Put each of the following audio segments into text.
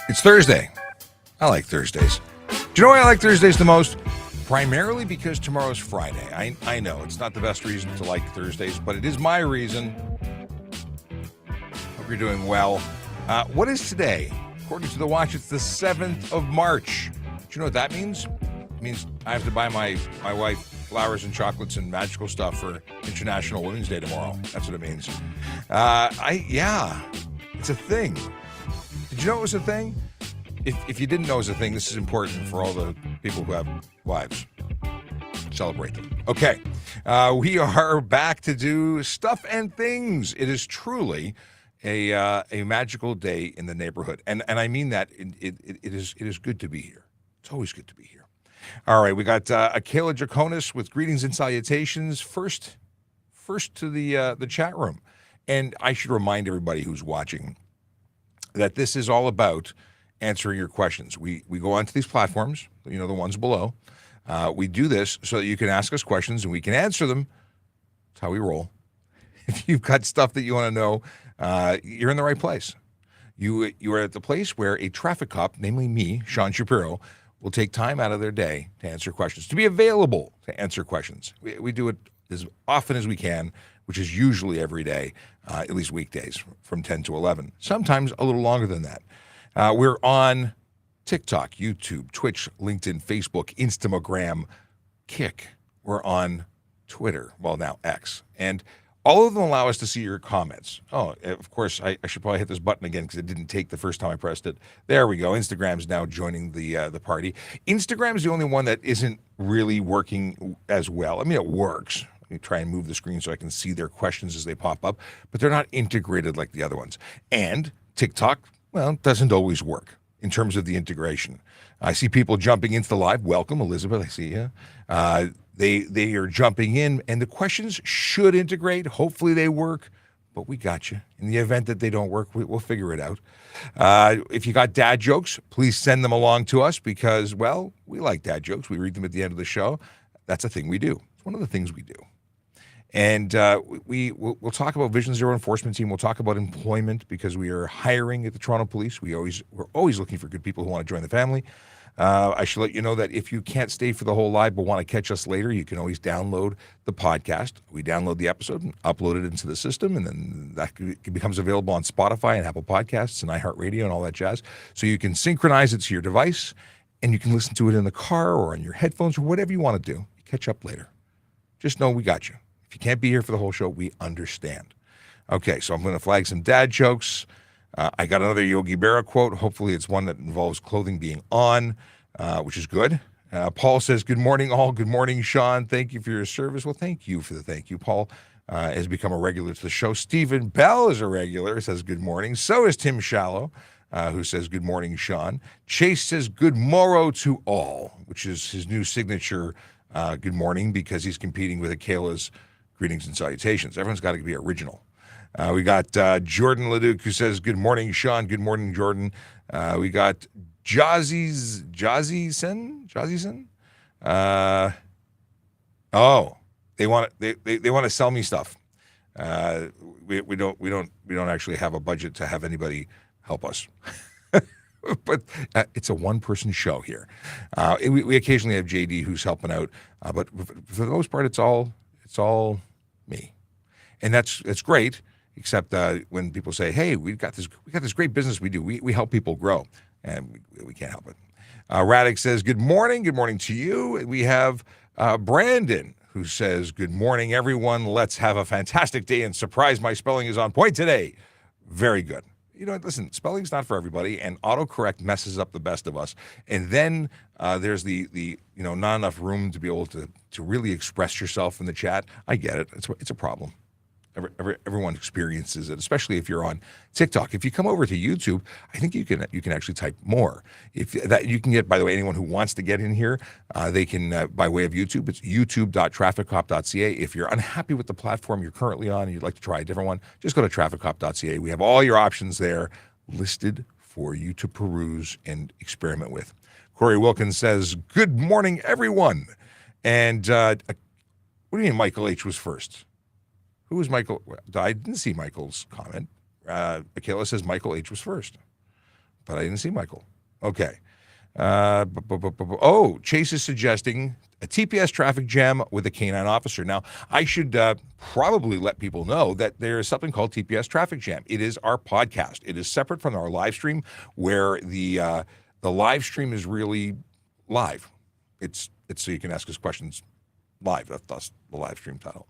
It's Thursday. I like Thursdays. Do you know why I like Thursdays the most? Primarily because tomorrow's Friday. I know it's not the best reason to like Thursdays, but it is my reason. Hope you're doing well. What is today? According to the watch, it's the 7th of March. Do you know what that means? It means I have to buy my wife flowers and chocolates and magical stuff for International Women's Day tomorrow. That's what it means. It's a thing. Did you know it was a thing? If you didn't know it was a thing, this is important for all the people who have wives. Celebrate them. Okay. We are back to do stuff and things. It is truly a magical day in the neighborhood. And I mean that it is good to be here. It's always good to be here. All right, we got Akela Draconis with greetings and salutations. First to the chat room. And I should remind everybody who's watching that this is all about answering your questions. We go onto these platforms, the ones below. We do this so that you can ask us questions and we can answer them. That's how we roll. If you've got stuff that you want to know, you're in the right place. You are at the place where a traffic cop, namely me, Sean Shapiro, will take time out of their day to answer questions, to be available to answer questions. We do it as often as we can, which is usually every day, at least weekdays from 10 to 11, sometimes a little longer than that. We're on TikTok, YouTube, Twitch, LinkedIn, Facebook, Instagram, Kick. We're on Twitter, well, now X. And all of them allow us to see your comments. Oh, of course, I should probably hit this button again because it didn't take the first time I pressed it. There we go. Instagram's now joining the party. Instagram's the only one that isn't really working as well. I mean, it works. Let me try and move the screen so I can see their questions as they pop up, but they're not integrated like the other ones. And TikTok, well, doesn't always work in terms of the integration. I see people jumping into the live. Welcome, Elizabeth. I see you. They are jumping in, and the questions should integrate. Hopefully they work, but we got you. In the event that they don't work, we'll figure it out. If you got dad jokes, please send them along to us because, well, we like dad jokes. We read them at the end of the show. That's a thing we do. It's one of the things we do. And we'll talk about Vision Zero Enforcement Team. We'll talk about employment because we are hiring at the Toronto Police. We're always looking for good people who want to join the family. I should let you know that if you can't stay for the whole live but want to catch us later, you can always download the podcast. We download the episode and upload it into the system, and then that becomes available on Spotify and Apple Podcasts and iHeartRadio and all that jazz. So you can synchronize it to your device, and you can listen to it in the car or on your headphones or whatever you want to do. You catch up later. Just know we got you. If you can't be here for the whole show, we understand. Okay, so I'm going to flag some dad jokes. I got another Yogi Berra quote. Hopefully it's one that involves clothing being on, which is good. Paul says, good morning, all. Good morning, Sean. Thank you for your service. Well, thank you for the thank you. Paul has become a regular to the show. Stephen Bell is a regular, says good morning. So is Tim Shallow, who says good morning, Sean. Chase says good morrow to all, which is his new signature good morning because he's competing with Akela's greetings and salutations. Everyone's got to be original. We got Jordan Leduc who says, good morning, Sean. Good morning, Jordan. We got Jazzyson. They want to sell me stuff. We don't actually have a budget to have anybody help us. But it's a one-person show here. We occasionally have JD who's helping out, but for the most part, it's all me, and that's great. Except when people say, "Hey, we got this great business we do. We help people grow," and we can't help it. Radek says, "Good morning. Good morning to you." We have Brandon who says, "Good morning, everyone. Let's have a fantastic day and surprise my spelling is on point today." Very good. Listen, spelling's not for everybody, and autocorrect messes up the best of us. And then there's the not enough room to be able to really express yourself in the chat. I get it. It's a problem. Everyone experiences it, especially if you're on TikTok. If you come over to YouTube, I think you can actually type more. If that you can get, by the way, anyone who wants to get in here, they can by way of YouTube. It's youtube.TrafficCop.ca. If you're unhappy with the platform you're currently on and you'd like to try a different one, just go to TrafficCop.ca. We have all your options there listed for you to peruse and experiment with. Corey Wilkins says, "Good morning, everyone." And what do you mean Michael H. was first? Who was Michael? I didn't see Michael's comment. Akela says Michael H. was first. but I didn't see Michael. Okay. Chase is suggesting a TPS traffic jam with a canine officer. Now, I should probably let people know that there is something called TPS traffic jam. It is our podcast. It is separate from our live stream, where the live stream is really live. It's so you can ask us questions live. That's the live stream title.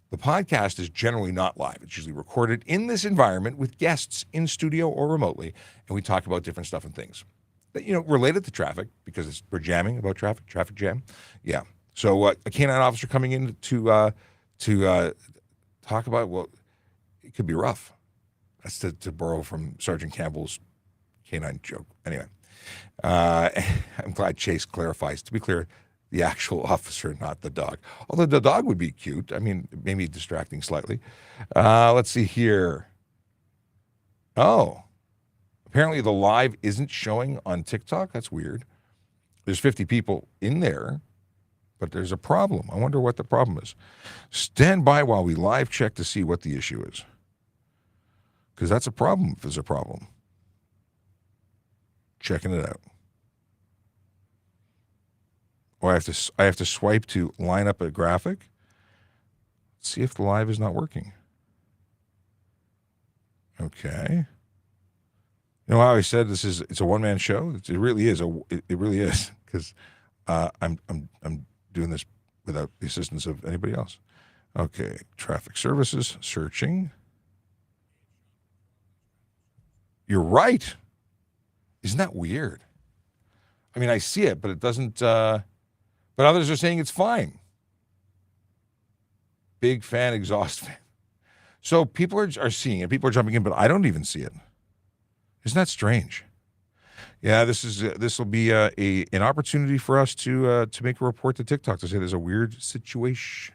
The podcast is generally not live. It's usually recorded in this environment with guests in studio or remotely, and we talk about different stuff and things that, related to traffic, because we're jamming about traffic jam. Yeah. So a canine officer coming in to talk about, well, it could be rough. That's to borrow from Sergeant Campbell's canine joke. Anyway, I'm glad Chase clarifies. To be clear, the actual officer, not the dog. Although the dog would be cute. I mean, maybe distracting slightly. Let's see here. Oh, apparently the live isn't showing on TikTok. That's weird. There's 50 people in there, but there's a problem. I wonder what the problem is. Stand by while we live check to see what the issue is. Because that's a problem if there's a problem. Checking it out. Or I have to swipe to line up a graphic. Let's see if the live is not working. Okay. You know how I said it's a one-man show? It really is. It really is, because I'm doing this without the assistance of anybody else. Okay, traffic services, searching. You're right. Isn't that weird? I mean, I see it, but it doesn't. But others are saying it's fine. Big fan, exhaust fan. So people are seeing it. People are jumping in, but I don't even see it. Isn't that strange? Yeah, this will be an opportunity for us to make a report to TikTok to say there's a weird situation,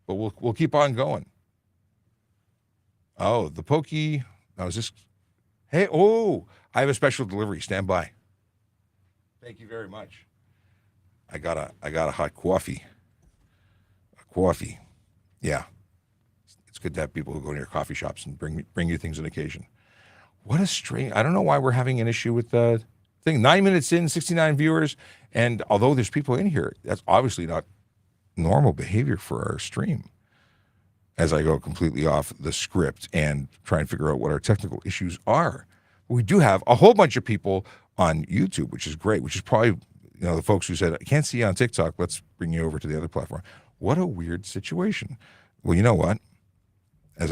but we'll keep on going. Oh, the pokey. Now is this? Hey, I have a special delivery. Stand by. Thank you very much. I got a hot coffee. A coffee. Yeah. It's good to have people who go to your coffee shops and bring you things on occasion. What a strange, I don't know why we're having an issue with the thing. 9 minutes in, 69 viewers, and although there's people in here, that's obviously not normal behavior for our stream. As I go completely off the script and try and figure out what our technical issues are. We do have a whole bunch of people on YouTube, which is great, which is probably, the folks who said, I can't see you on TikTok, let's bring you over to the other platform. What a weird situation. Well, you know what? I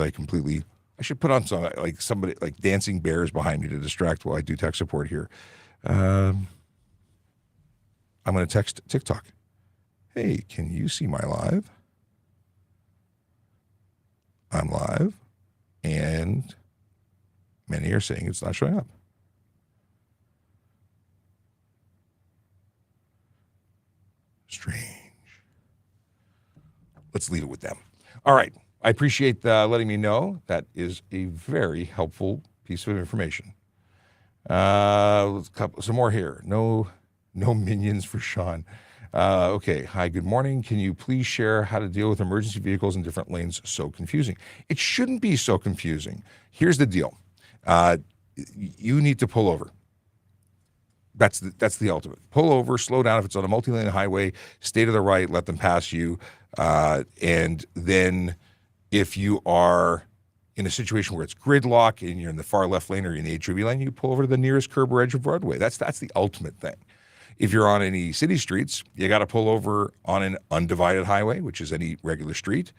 should put on some, somebody, like dancing bears behind me to distract while I do tech support here. I'm going to text TikTok. Hey, can you see my live? I'm live, and many are saying it's not showing up. Strange. Let's leave it with them. All right. I appreciate letting me know. That is a very helpful piece of information. Some more here. No minions for Sean. Okay. Hi, good morning. Can you please share how to deal with emergency vehicles in different lanes? So confusing. It shouldn't be so confusing. Here's the deal. You need to pull over. That's the ultimate. Pull over, slow down. If it's on a multi-lane highway, stay to the right, let them pass you. And then if you are in a situation where it's gridlock and you're in the far left lane or in the HOV lane, you pull over to the nearest curb or edge of roadway. That's the ultimate thing. If you're on any city streets, you got to pull over on an undivided highway, which is any regular street.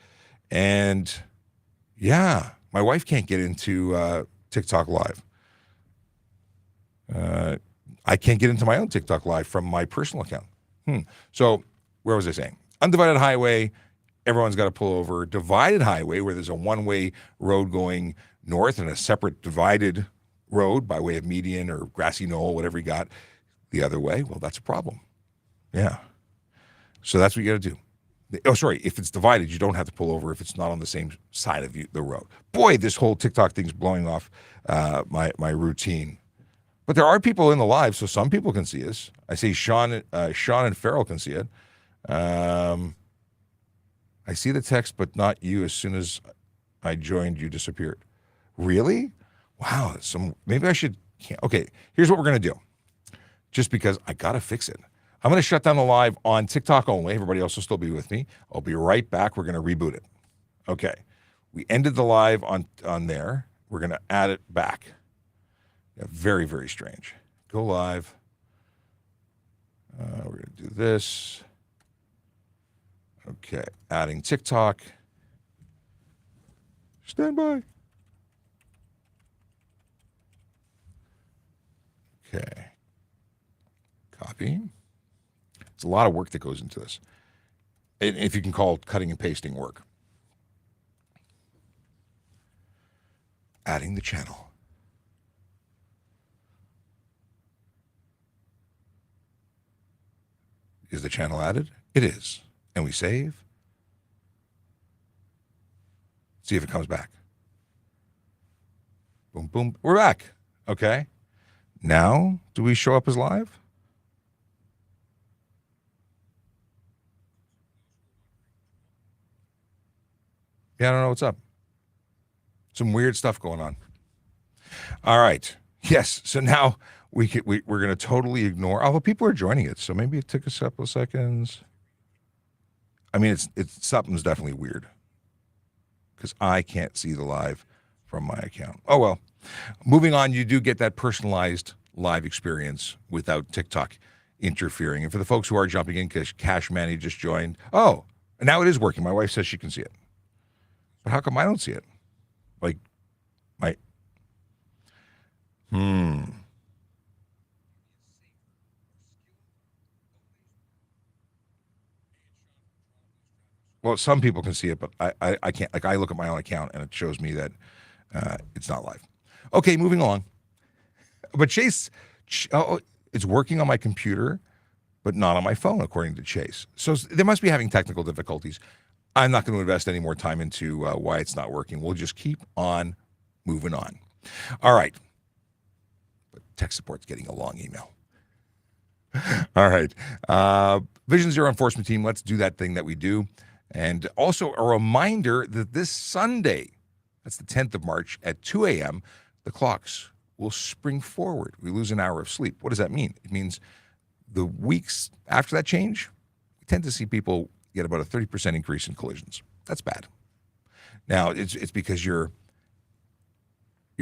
And yeah, my wife can't get into TikTok Live. I can't get into my own TikTok Live from my personal account. So where was I saying? Undivided highway, everyone's got to pull over. Divided highway, where there's a one-way road going north and a separate divided road by way of median or grassy knoll, whatever you got, the other way, well, that's a problem. Yeah. So that's what you got to do. Oh, sorry. If it's divided, you don't have to pull over if it's not on the same side of the road. Boy, this whole TikTok thing's blowing off my routine. But there are people in the live, so some people can see us. I see Sean and Farrell can see it. I see the text, but not you. As soon as I joined, you disappeared. Really? Wow. Maybe I should can't. Okay, here's what we're going to do. Just because I got to fix it. I'm going to shut down the live on TikTok only. Everybody else will still be with me. I'll be right back. We're going to reboot it. Okay. We ended the live on there. We're going to add it back. Yeah, very, very strange. Go live. We're going to do this. Okay. Adding TikTok. Stand by. Okay. Copy. It's a lot of work that goes into this. If you can call cutting and pasting work. Adding the channel. Is the channel added? It is. And we save. See if it comes back. Boom, boom. We're back. Okay. Now, do we show up as live? Yeah, I don't know what's up. Some weird stuff going on. All right. Yes. So now we're going to totally ignore, although people are joining it. So maybe it took a couple of seconds. I mean, something's definitely weird because I can't see the live from my account. Oh, well. Moving on, you do get that personalized live experience without TikTok interfering. And for the folks who are jumping in, because Cash Manny just joined. Oh, now it is working. My wife says she can see it. But how come I don't see it? Like, Well, some people can see it, but I can't. Like, I look at my own account, and it shows me that it's not live. Okay, moving along. But Chase, it's working on my computer, but not on my phone, according to Chase. So they must be having technical difficulties. I'm not going to invest any more time into why it's not working. We'll just keep on moving on. All right. But tech support's getting a long email. All right. Vision Zero Enforcement Team, let's do that thing that we do. And also a reminder that this Sunday, that's the 10th of March at 2 a.m., the clocks will spring forward. We lose an hour of sleep. What does that mean? It means the weeks after that change, we tend to see people get about a 30% increase in collisions. That's bad. Now, it's because your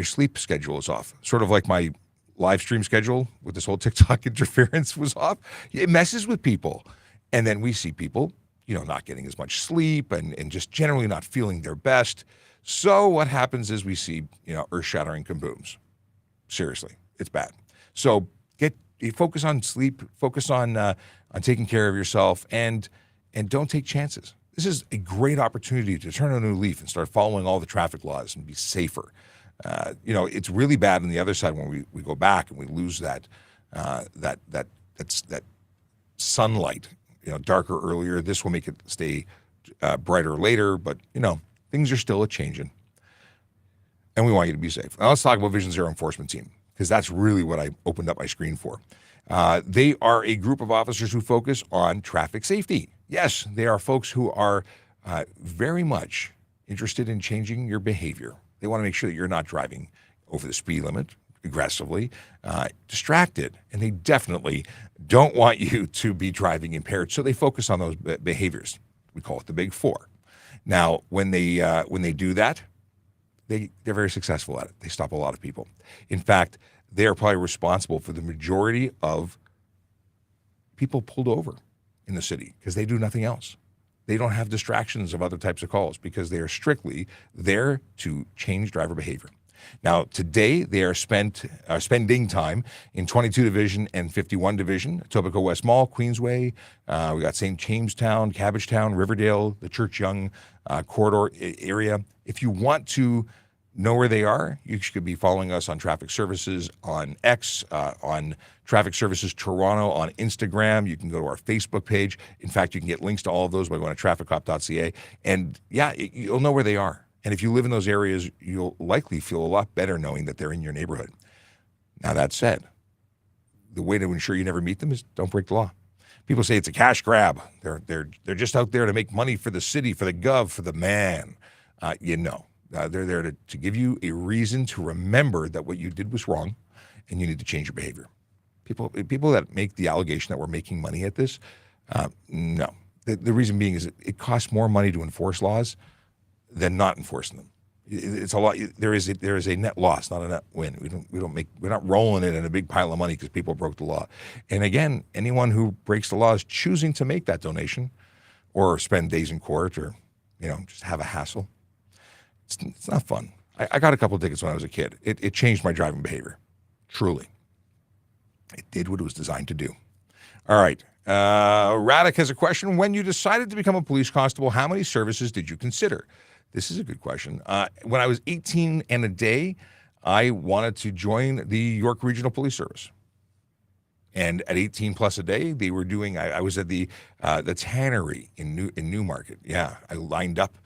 sleep schedule is off. Sort of like my live stream schedule with this whole TikTok interference was off. It messes with people. And then we see people, not getting as much sleep and just generally not feeling their best. So what happens is we see, earth-shattering kabooms. Seriously, it's bad. So focus on sleep, focus on taking care of yourself, and don't take chances. This is a great opportunity to turn a new leaf and start following all the traffic laws and be safer. It's really bad on the other side when we go back and we lose that sunlight. Darker earlier. This will make it stay brighter later, but things are still a-changing. And we want you to be safe. Now let's talk about Vision Zero Enforcement Team, because that's really what I opened up my screen for. They are a group of officers who focus on traffic safety. Yes, they are folks who are very much interested in changing your behavior. They want to make sure that you're not driving over the speed limit aggressively, distracted, and they definitely don't want you to be driving impaired. So they focus on those behaviors. We call it the Big Four. Now, when they do that, they're very successful at it. They stop a lot of people. In fact, they are probably responsible for the majority of people pulled over in the city because they do nothing else. They don't have distractions of other types of calls because they are strictly there to change driver behavior. Now, today they are spending time in 22 Division and 51 Division, Etobicoke West Mall, Queensway. We got St. Jamestown, Cabbagetown, Riverdale, the Church Yonge corridor area. If you want to know where they are, you should be following us on Traffic Services on X, on Traffic Services Toronto on Instagram. You can go to our Facebook page. In fact, you can get links to all of those by going to TrafficCop.ca. And yeah, you'll know where they are. And if you live in those areas, you'll likely feel a lot better knowing that they're in your neighborhood. Now, that said, the way to ensure you never meet them is don't break the law. People say it's a cash grab. They're just out there to make money for the city, for the gov, for the man. They're there to give you a reason to remember that what you did was wrong, and you need to change your behavior. People that make the allegation that we're making money at this, no. The reason being is it costs more money to enforce laws than not enforcing them. It's a lot. There is a net loss, not a net win. We're not rolling it in a big pile of money because people broke the law. And again, anyone who breaks the law is choosing to make that donation, or spend days in court, or just have a hassle. It's not fun. I got a couple of tickets when I was a kid. It changed my driving behavior, truly. It did what it was designed to do. All right. Radek has a question. When you decided to become a police constable, how many services did you consider? This is a good question. When I was 18 and a day, I wanted to join the York Regional Police Service. And at 18 plus a day, they were doing, I was at the tannery in Newmarket. Yeah, I lined up,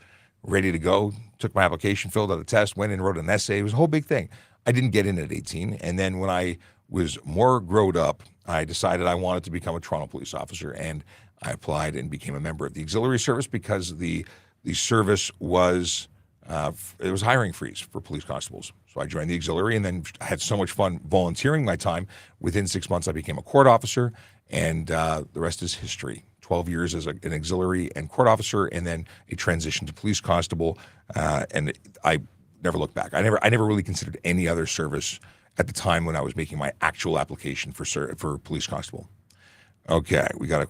ready to go, took my application, filled out a test, went in, wrote an essay. It was a whole big thing. I didn't get in at 18. And then when I was more grown up, I decided I wanted to become a Toronto police officer, and I applied and became a member of the auxiliary service because the service was it was hiring freeze for police constables. So I joined the auxiliary, and then I had so much fun volunteering my time. Within 6 months, I became a court officer, and the rest is history. 12 years as an auxiliary and court officer, and then a transition to police constable. And I never looked back. I never really considered any other service at the time when I was making my actual application for police constable. Okay, we got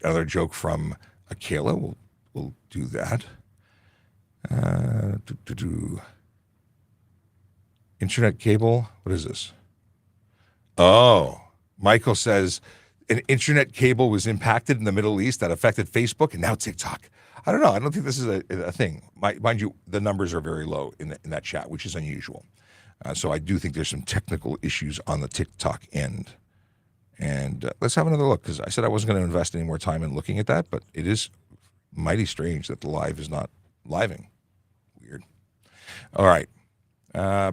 another joke from Kayla. We'll do that. Internet cable. What is this? Oh, Michael says an internet cable was impacted in the Middle East that affected Facebook and now TikTok. I don't know. I don't think this is a thing. Mind you, the numbers are very low in that chat, which is unusual. So I do think there's some technical issues on the TikTok end. And let's have another look, because I said I wasn't going to invest any more time in looking at that, but it is mighty strange that the live is not living. Weird. All right.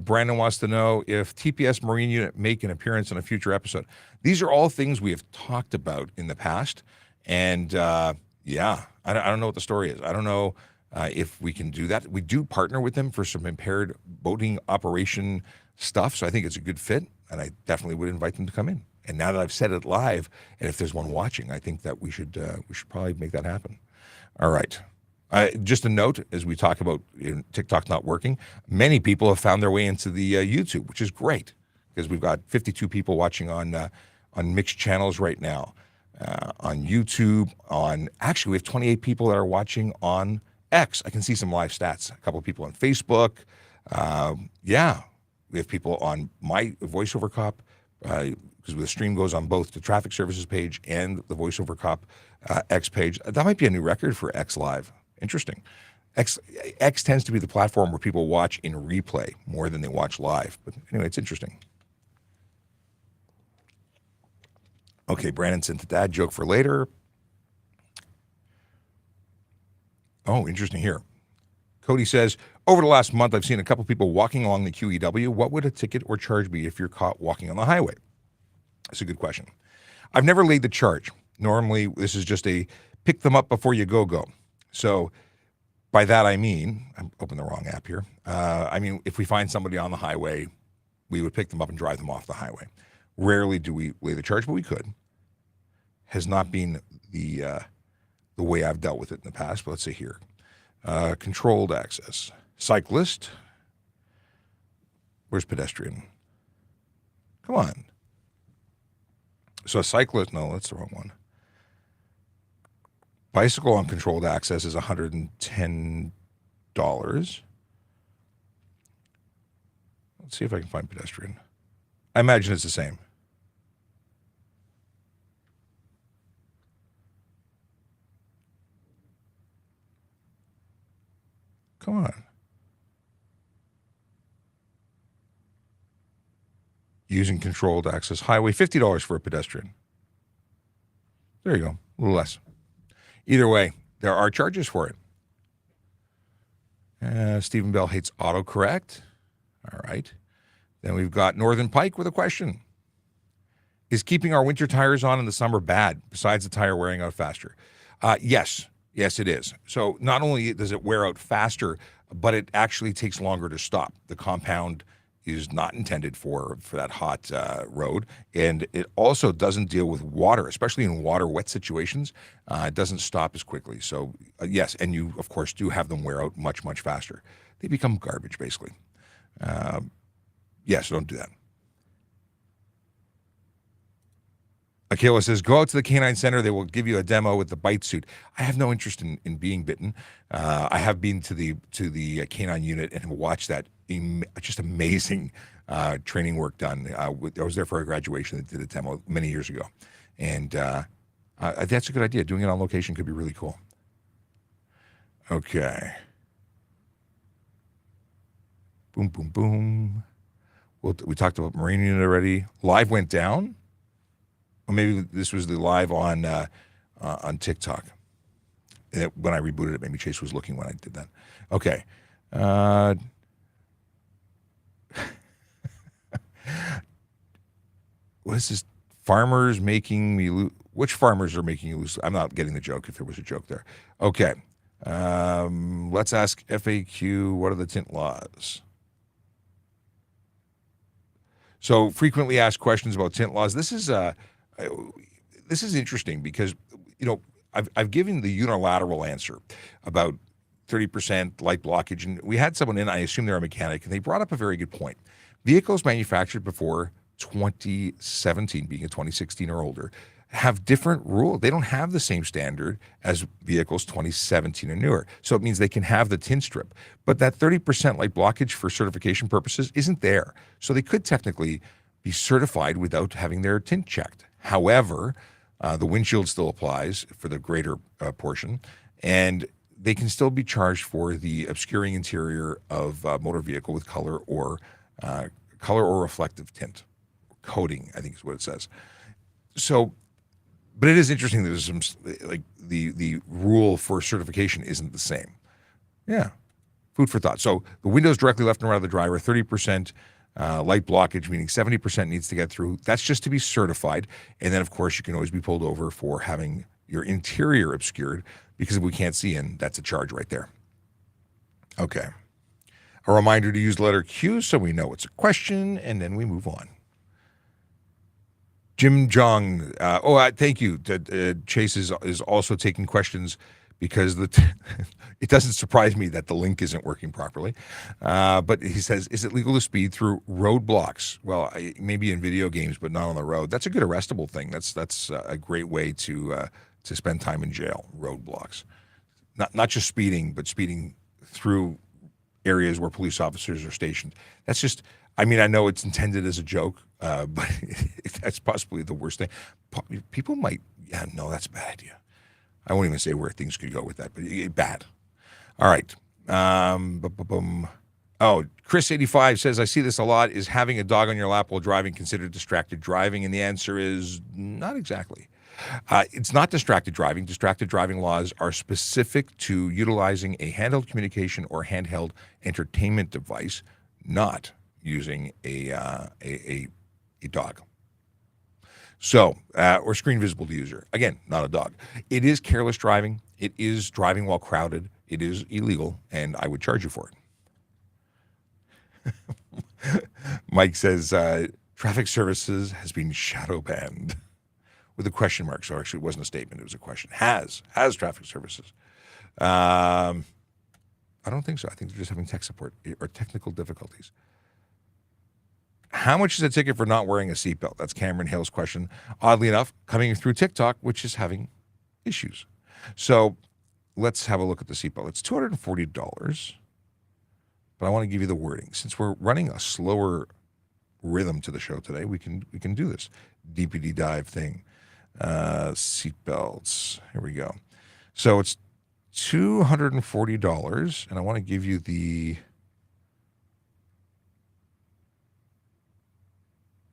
Brandon wants to know if TPS Marine Unit make an appearance in a future episode. These are all things we have talked about in the past. And yeah, I don't know what the story is. I don't know if we can do that. We do partner with them for some impaired boating operation stuff, so I think it's a good fit, and I definitely would invite them to come in. And now that I've said it live, and if there's one watching, I think that we should probably make that happen. All right. Just a note, as we talk about TikTok not working, many people have found their way into the YouTube, which is great, because we've got 52 people watching on mixed channels right now, on YouTube. Actually, we have 28 people that are watching on X. I can see some live stats. A couple of people on Facebook. Yeah, we have people on my VoiceOver Cop, because the stream goes on both the Traffic Services page and the VoiceOver Cop X page. That might be a new record for X Live. Interesting. X tends to be the platform where people watch in replay more than they watch live. But anyway, it's interesting. Okay, Brandon sent the dad joke for later. Oh, interesting here. Cody says, over the last month, I've seen a couple people walking along the QEW. What would a ticket or charge be if you're caught walking on the highway? That's a good question. I've never laid the charge. Normally, this is just a pick them up before you go. So by that, I mean, I'm opening the wrong app here. I mean, if we find somebody on the highway, we would pick them up and drive them off the highway. Rarely do we lay the charge, but we could. Has not been the way I've dealt with it in the past, but let's see here. Controlled access. Cyclist. Where's pedestrian? Come on. So a cyclist, no, that's the wrong one. Bicycle on controlled access is $110. Let's see if I can find pedestrian. I imagine it's the same. Come on. Using controlled access highway, $50 for a pedestrian. There you go, a little less. Either way, there are charges for it. Stephen Bell hates autocorrect. All right. Then we've got Northern Pike with a question. Is keeping our winter tires on in the summer bad, besides the tire wearing out faster? Yes. Yes, it is. So not only does it wear out faster, but it actually takes longer to stop. The compound is not intended for that hot road, and it also doesn't deal with water, especially in wet situations. It doesn't stop as quickly. So yes, and you of course do have them wear out much faster. They become garbage basically. Yes, don't do that. Akela says, go out to the canine center. They will give you a demo with the bite suit. I have no interest in being bitten. I have been to the canine unit and watched that just amazing training work done. I was there for a graduation that did a demo many years ago. And that's a good idea. Doing it on location could be really cool. Okay. Boom, boom, boom. We talked about Marine Unit already. Live went down. Or maybe this was the live on TikTok. When I rebooted it, maybe Chase was looking when I did that. Okay. What is this? Farmers making me lose. Which farmers are making you lose? I'm not getting the joke if there was a joke there. Okay. Let's ask FAQ, what are the tint laws? So frequently asked questions about tint laws. This is interesting because, I've given the unilateral answer about 30% light blockage. And we had someone in, I assume they're a mechanic, and they brought up a very good point. Vehicles manufactured before 2017, being a 2016 or older, have different rules. They don't have the same standard as vehicles 2017 and newer. So it means they can have the tint strip. But that 30% light blockage for certification purposes isn't there. So they could technically be certified without having their tint checked. However, the windshield still applies for the greater portion, and they can still be charged for the obscuring interior of a motor vehicle with color or reflective tint. Coating, I think is what it says. So, but it is interesting that there's some, like the rule for certification isn't the same. Yeah, food for thought. So the windows directly left and right of the driver, 30% light blockage, meaning 70% needs to get through. That's just to be certified. And then, of course, you can always be pulled over for having your interior obscured, because if we can't see in, that's a charge right there. Okay. A reminder to use the letter Q so we know it's a question, and then we move on. Jim Jong, thank you. Chase is also taking questions because it doesn't surprise me that the link isn't working properly. But he says, is it legal to speed through roadblocks? Well, maybe in video games, but not on the road. That's a good arrestable thing. That's a great way to spend time in jail, roadblocks. Not just speeding, but speeding through areas where police officers are stationed. That's just, I know it's intended as a joke, but that's possibly the worst thing. People might, no, that's a bad idea. I won't even say where things could go with that, but bad. All right. Chris85 says, I see this a lot. Is having a dog on your lap while driving considered distracted driving? And the answer is not exactly. It's not distracted driving. Distracted driving laws are specific to utilizing a handheld communication or handheld entertainment device, not using a dog. So, or screen visible to user. Again, not a dog. It is careless driving. It is driving while crowded. It is illegal, and I would charge you for it. Mike says, traffic services has been shadow banned with a question mark. So actually it wasn't a statement. It was a question. Has traffic services. I don't think so. I think they're just having tech support or technical difficulties. How much is a ticket for not wearing a seatbelt? That's Cameron Hill's question. Oddly enough, coming through TikTok, which is having issues. So let's have a look at the seatbelt. It's $240, but I want to give you the wording. Since we're running a slower rhythm to the show today, we can do this DPD dive thing. Seatbelts. Here we go. So it's $240, and I want to give you the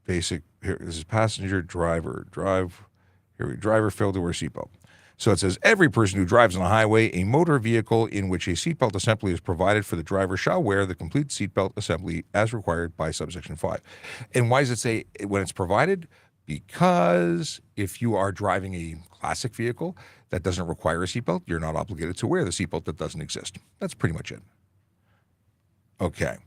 basic. Here, this is passenger, driver, driver failed to wear seatbelt. So it says, every person who drives on a highway, a motor vehicle in which a seatbelt assembly is provided for the driver shall wear the complete seatbelt assembly as required by subsection 5. And why does it say when it's provided? Because if you are driving a classic vehicle that doesn't require a seatbelt, you're not obligated to wear the seatbelt that doesn't exist. That's pretty much it. Okay.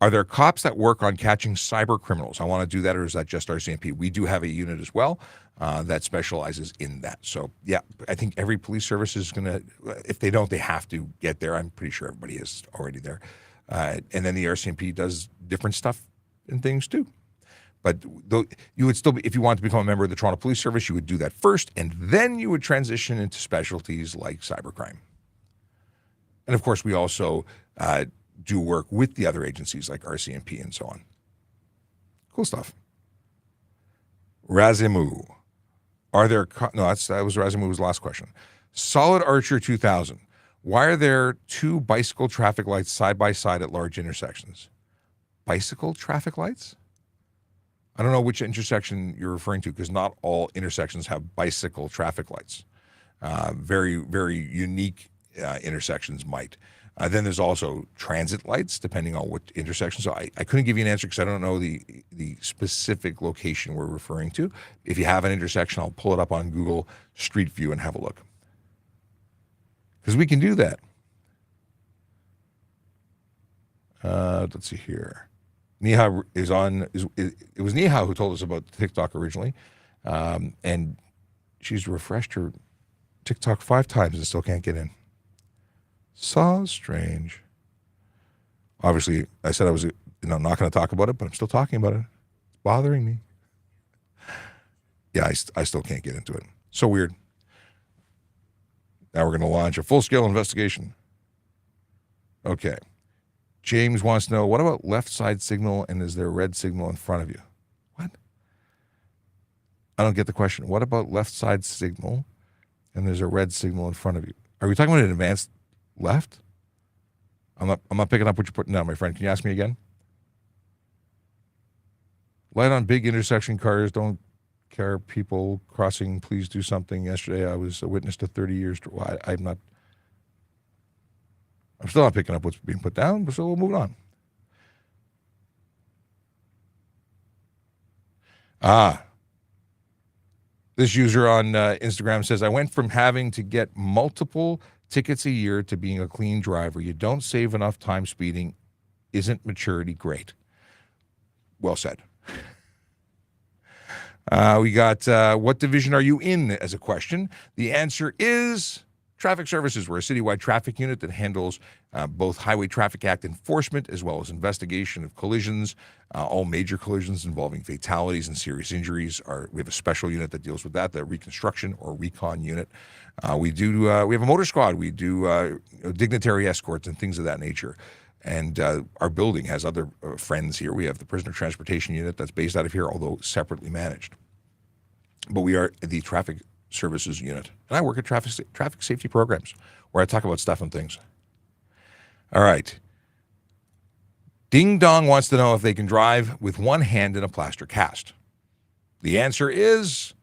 Are there cops that work on catching cyber criminals? I want to do that, or is that just RCMP? We do have a unit as well that specializes in that. So, yeah, I think every police service is going to, if they don't, they have to get there. I'm pretty sure everybody is already there. And then the RCMP does different stuff and things too. But you would still be, if you want to become a member of the Toronto Police Service, you would do that first, and then you would transition into specialties like cybercrime. And of course, we also do work with the other agencies like RCMP and so on. Cool stuff. Razimu. Are there, no, that was Razimu's last question. Solid Archer 2000. Why are there two bicycle traffic lights side by side at large intersections? Bicycle traffic lights? I don't know which intersection you're referring to, because not all intersections have bicycle traffic lights. Very, very unique intersections might. Then there's also transit lights, depending on what intersection. So I couldn't give you an answer because I don't know the specific location we're referring to. If you have an intersection, I'll pull it up on Google Street View and have a look. Because we can do that. Let's see here. Neha is on. It was Neha who told us about TikTok originally, and she's refreshed her TikTok 5 times and still can't get in. So strange. Obviously, I said I was not going to talk about it, but I'm still talking about it. It's bothering me. Yeah, I still can't get into it. So weird. Now we're going to launch a full-scale investigation. Okay. James wants to know, what about left side signal, and is there a red signal in front of you? What? I don't get the question. What about left side signal, and there's a red signal in front of you? Are we talking about an advanced left? I'm not picking up what you're putting down, my friend. Can you ask me again? Light on big intersection cars. Don't care. People crossing. Please do something. Yesterday, I was a witness to 30 years. I'm still not picking up what's being put down, so we'll move on. This user on Instagram says, I went from having to get multiple tickets a year to being a clean driver. You don't save enough time speeding. Isn't maturity great? Well said. We got, what division are you in as a question? The answer is Traffic Services. We're a citywide traffic unit that handles both Highway Traffic Act enforcement as well as investigation of collisions, all major collisions involving fatalities and serious injuries. We have a special unit that deals with that, the reconstruction or recon unit. We have a motor squad. We do dignitary escorts and things of that nature. And our building has other friends here. We have the prisoner transportation unit that's based out of here, although separately managed. But we are the Traffic Services unit. And I work at traffic safety programs where I talk about stuff and things. All right. Ding Dong wants to know if they can drive with one hand in a plaster cast. The answer is,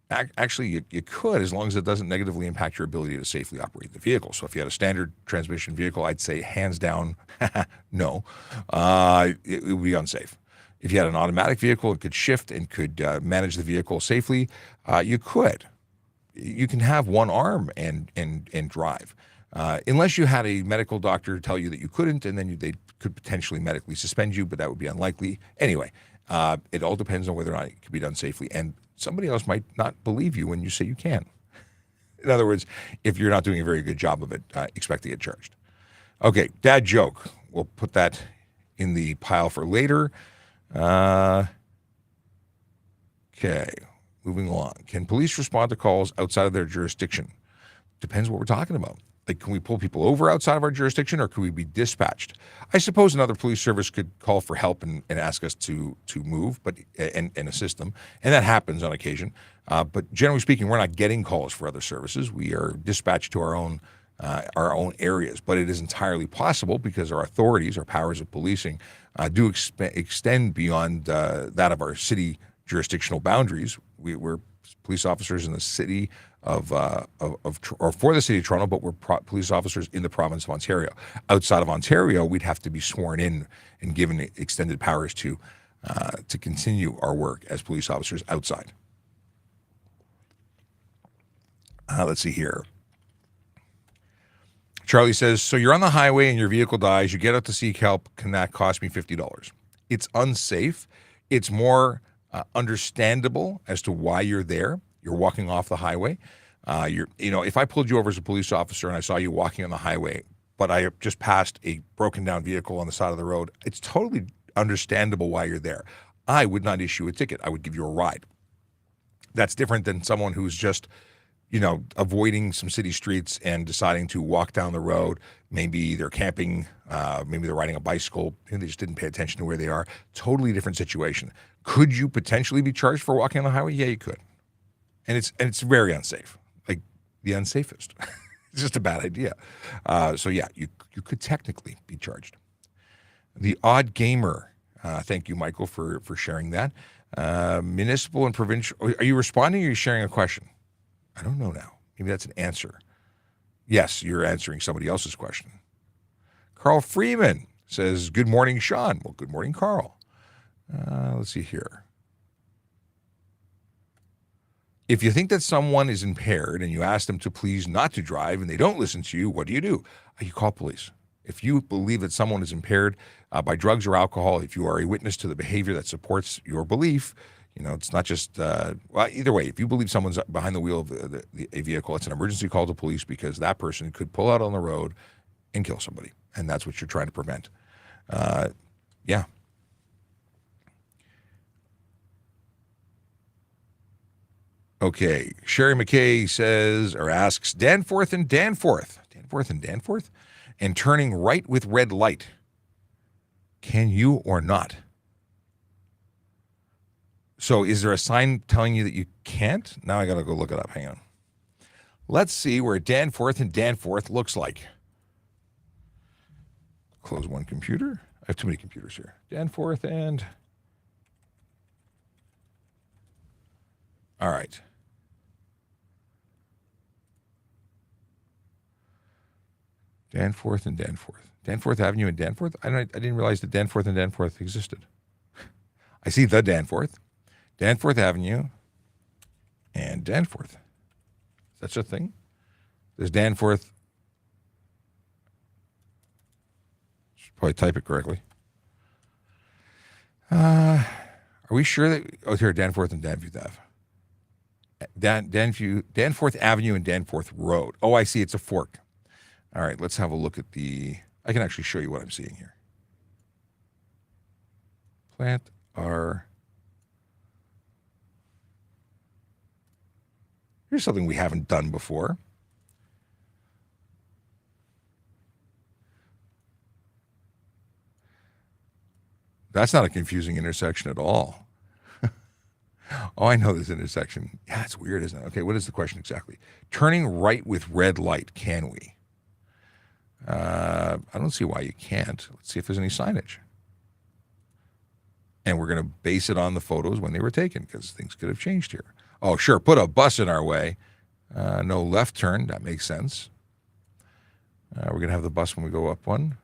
actually, you could, as long as it doesn't negatively impact your ability to safely operate the vehicle. So if you had a standard transmission vehicle, I'd say hands down, no. It would be unsafe. If you had an automatic vehicle and could shift and could manage the vehicle safely, you could. You can have one arm and drive. Unless you had a medical doctor tell you that you couldn't, and then they could potentially medically suspend you, but that would be unlikely. Anyway, it all depends on whether or not it can be done safely. And somebody else might not believe you when you say you can. In other words, if you're not doing a very good job of it, expect to get charged. Okay, dad joke. We'll put that in the pile for later. Okay, moving along. Can police respond to calls outside of their jurisdiction? Depends what we're talking about. Like, can we pull people over outside of our jurisdiction, or could we be dispatched? I suppose another police service could call for help and ask us to move, but and assist them, and that happens on occasion. But generally speaking, we're not getting calls for other services. We are dispatched to our own areas. But it is entirely possible, because our authorities, our powers of policing, do extend beyond that of our city jurisdictional boundaries. We're police officers in the city or for the city of Toronto, but we're police officers in the province of Ontario. Outside of Ontario, we'd have to be sworn in and given extended powers to continue our work as police officers outside. Let's see here. Charlie says, so you're on the highway and your vehicle dies. You get out to seek help. Can that cost me $50? It's unsafe. It's more understandable as to why you're there. You're walking off the highway. If I pulled you over as a police officer and I saw you walking on the highway, but I just passed a broken down vehicle on the side of the road, it's totally understandable why you're there. I would not issue a ticket. I would give you a ride. That's different than someone who's just, avoiding some city streets and deciding to walk down the road. Maybe they're camping, maybe they're riding a bicycle, maybe they just didn't pay attention to where they are. Totally different situation. Could you potentially be charged for walking on the highway? Yeah, you could. And it's very unsafe, like the unsafest. It's just a bad idea. So yeah, you could technically be charged. The Odd Gamer, thank you, Michael, for sharing that. Municipal and provincial. Are you responding or are you sharing a question? I don't know now. Maybe that's an answer. Yes, you're answering somebody else's question. Carl Freeman says, good morning, Sean. Well, good morning, Carl. Let's see here. If you think that someone is impaired and you ask them to please not to drive and they don't listen to you, what do? You call police. If you believe that someone is impaired by drugs or alcohol, if you are a witness to the behavior that supports your belief, it's not just, either way, if you believe someone's behind the wheel of a vehicle, it's an emergency call to police because that person could pull out on the road and kill somebody. And that's what you're trying to prevent. Yeah. Okay. Sherry McKay asks, Danforth and Danforth, and turning right with red light. Can you or not? So is there a sign telling you that you can't? Now I got to go look it up. Hang on. Let's see where Danforth and Danforth looks like. Close one computer. I have too many computers here. Danforth and... All right. Danforth and Danforth. Danforth Avenue and Danforth? I didn't realize that Danforth and Danforth existed. I see the Danforth. Danforth Avenue and Danforth. That's a thing? There's Danforth. Should probably type it correctly. Are we sure that... Oh, here, Danforth and Danforth Ave. Danforth Avenue and Danforth Road. Oh, I see. It's a fork. All right, let's have a look at the... I can actually show you what I'm seeing here. Plant our... Here's something we haven't done before. That's not a confusing intersection at all. Oh, I know this intersection. Yeah, it's weird, isn't it? Okay, what is the question exactly? Turning right with red light, can we? I don't see why you can't. Let's see if there's any signage. And we're going to base it on the photos when they were taken because things could have changed here. Oh, sure, put a bus in our way. No left turn. That makes sense. We're going to have the bus when we go up one.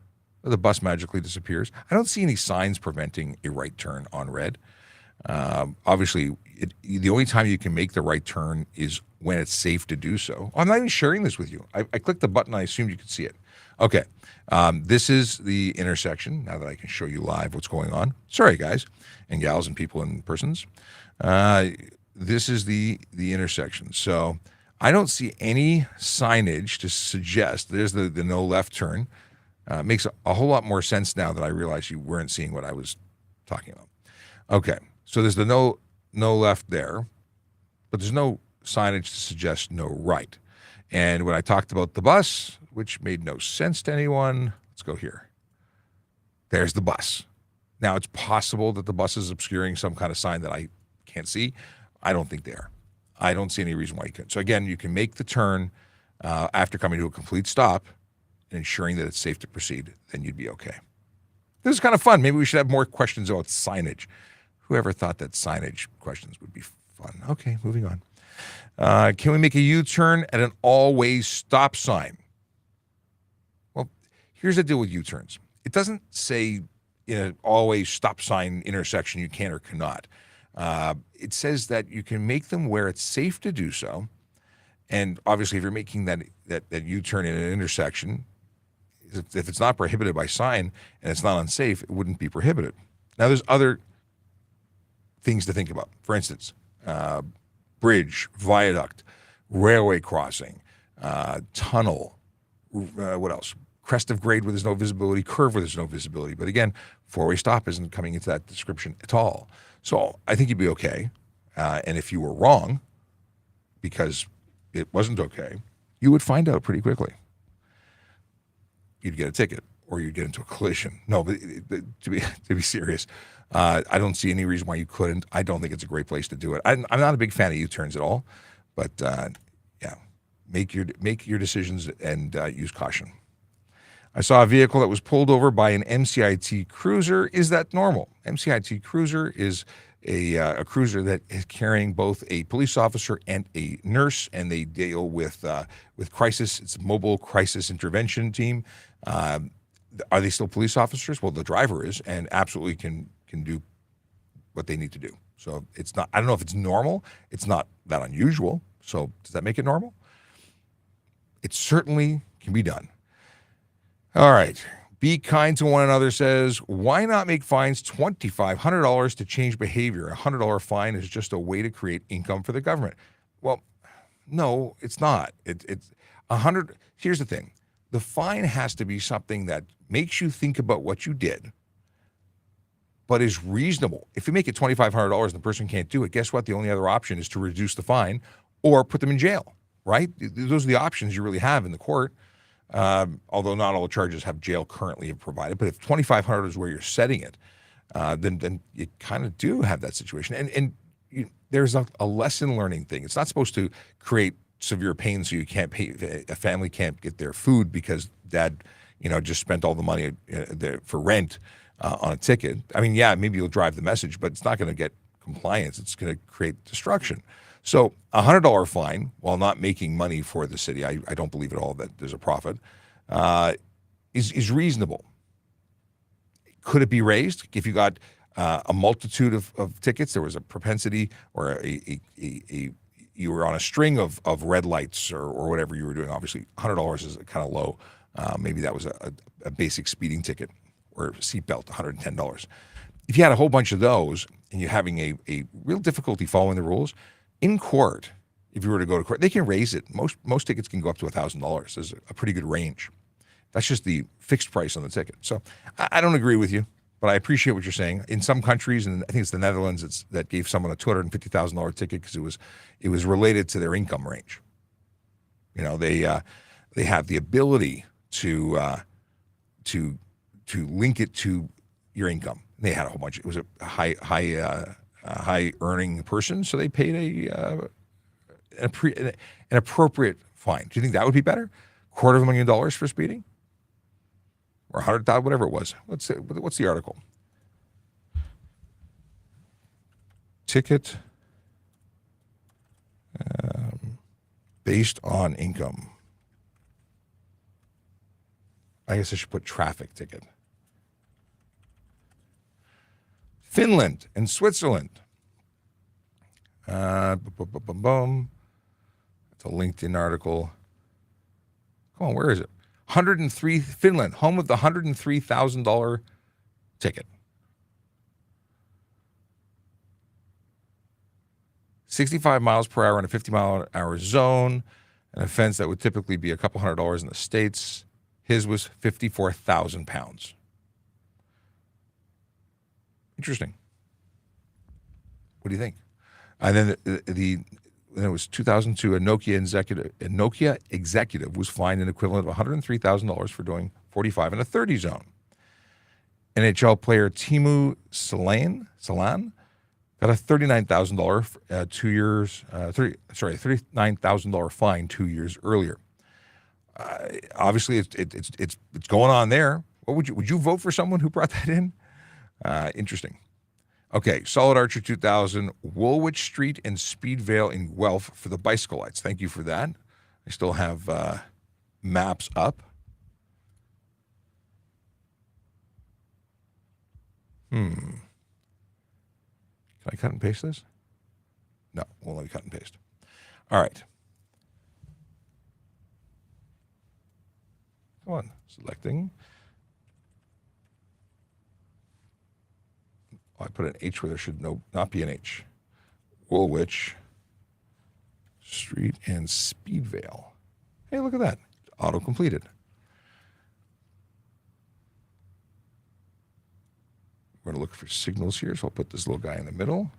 The bus magically disappears. I don't see any signs preventing a right turn on red. Obviously, the only time you can make the right turn is when it's safe to do so. I'm not even sharing this with you. I clicked the button. I assumed you could see it. Okay. This is the intersection. Now that I can show you live what's going on. Sorry, guys and gals and people and persons. This is the intersection. So I don't see any signage to suggest there's the no left turn. Makes a whole lot more sense now that I realize you weren't seeing what I was talking about. Okay, so there's the no left there, but there's no signage to suggest no right. And when I talked about the bus, which made no sense to anyone, let's go here. There's the bus. Now, it's possible that the bus is obscuring some kind of sign that I can't see. I don't think they are. I don't see any reason why you couldn't. So again, you can make the turn after coming to a complete stop and ensuring that it's safe to proceed, then you'd be okay. This is kind of fun. Maybe we should have more questions about signage. Whoever thought that signage questions would be fun? Okay, moving on. Can we make a U-turn at an always stop sign? Well, here's the deal with U-turns. It doesn't say in an always stop sign intersection you can or cannot. It says that you can make them where it's safe to do so. And obviously, if you're making that U-turn in an intersection, If it's not prohibited by sign and it's not unsafe, it wouldn't be prohibited. Now, there's other things to think about. For instance, bridge, viaduct, railway crossing, tunnel, what else? Crest of grade where there's no visibility, curve where there's no visibility. But again, four-way stop isn't coming into that description at all. So I think you'd be okay. And if you were wrong, because it wasn't okay, you would find out pretty quickly. You'd get a ticket or you'd get into a collision. No, but to be serious, I don't see any reason why you couldn't. I don't think it's a great place to do it. I'm not a big fan of U-turns at all, but yeah, make your decisions and use caution. I saw a vehicle that was pulled over by an MCIT cruiser. Is that normal? MCIT cruiser is a cruiser that is carrying both a police officer and a nurse, and they deal with crisis. It's a mobile crisis intervention team. Are they still police officers? Well, the driver is, and absolutely can do what they need to do. So it's not. I don't know if it's normal. It's not that unusual. So does that make it normal? It certainly can be done. All right. Be kind to one another says, why not make fines $2,500 to change behavior? A $100 fine is just a way to create income for the government. Well, no, it's not. It's 100. Here's the thing. The fine has to be something that makes you think about what you did, but is reasonable. If you make it $2,500 and the person can't do it, guess what? The only other option is to reduce the fine or put them in jail, right? Those are the options you really have in the court. Although not all the charges have jail currently provided, but if $2,500 is where you're setting it, then you kind of do have that situation. And there's a lesson learning thing. It's not supposed to create severe pain so you can't pay. A family can't get their food because dad, just spent all the money for rent on a ticket. I mean, yeah, maybe you'll drive the message, but it's not going to get compliance. It's going to create destruction. So a $100 fine, while not making money for the city, I don't believe at all that there's a profit, is reasonable. Could it be raised if you got a multitude of tickets? There was a propensity, or you were on a string of red lights or whatever you were doing. Obviously, $100 is kind of low. Maybe that was a basic speeding ticket or seatbelt, $110. If you had a whole bunch of those and you're having a real difficulty following the rules, in court, if you were to go to court, they can raise it. Most tickets can go up to $1,000. There's a pretty good range. That's just the fixed price on the ticket. So I don't agree with you, but I appreciate what you're saying. In some countries, and I think it's the Netherlands, that gave someone a $250,000 ticket because it was related to their income range. They have the ability to link it to your income. They had a whole bunch. It was a high earning person, so they paid an appropriate fine. Do you think that would be better? $250,000 for speeding, or $100,000, whatever it was. What's the article? Ticket based on income. I guess I should put traffic ticket. Finland and Switzerland. It's a LinkedIn article. Come on, where is it? 103, Finland, home of the $103,000 ticket. 65 miles per hour in a 50-mile-an-hour zone, an offense that would typically be a couple $100 in the States. His was 54,000 pounds. Interesting. What do you think? And then then it was 2002. A Nokia executive was fined an equivalent of $103,000 for doing 45 in a 30 zone. NHL player Teemu Selanne got a $39,000 $39,000 fine 2 years earlier. Obviously, it's going on there. What would you vote for someone who brought that in? Interesting. Okay, Solid Archer 2000, Woolwich Street and Speedvale in Guelph for the bicycle lights. Thank you for that. I still have maps up. Can I cut and paste this? No, won't let me cut and paste. All right. Come on, selecting. Oh, I put an H where there should not be an H. Woolwich Street and Speedvale. Hey, look at that. Auto-completed. We're going to look for signals here, so I'll put this little guy in the middle.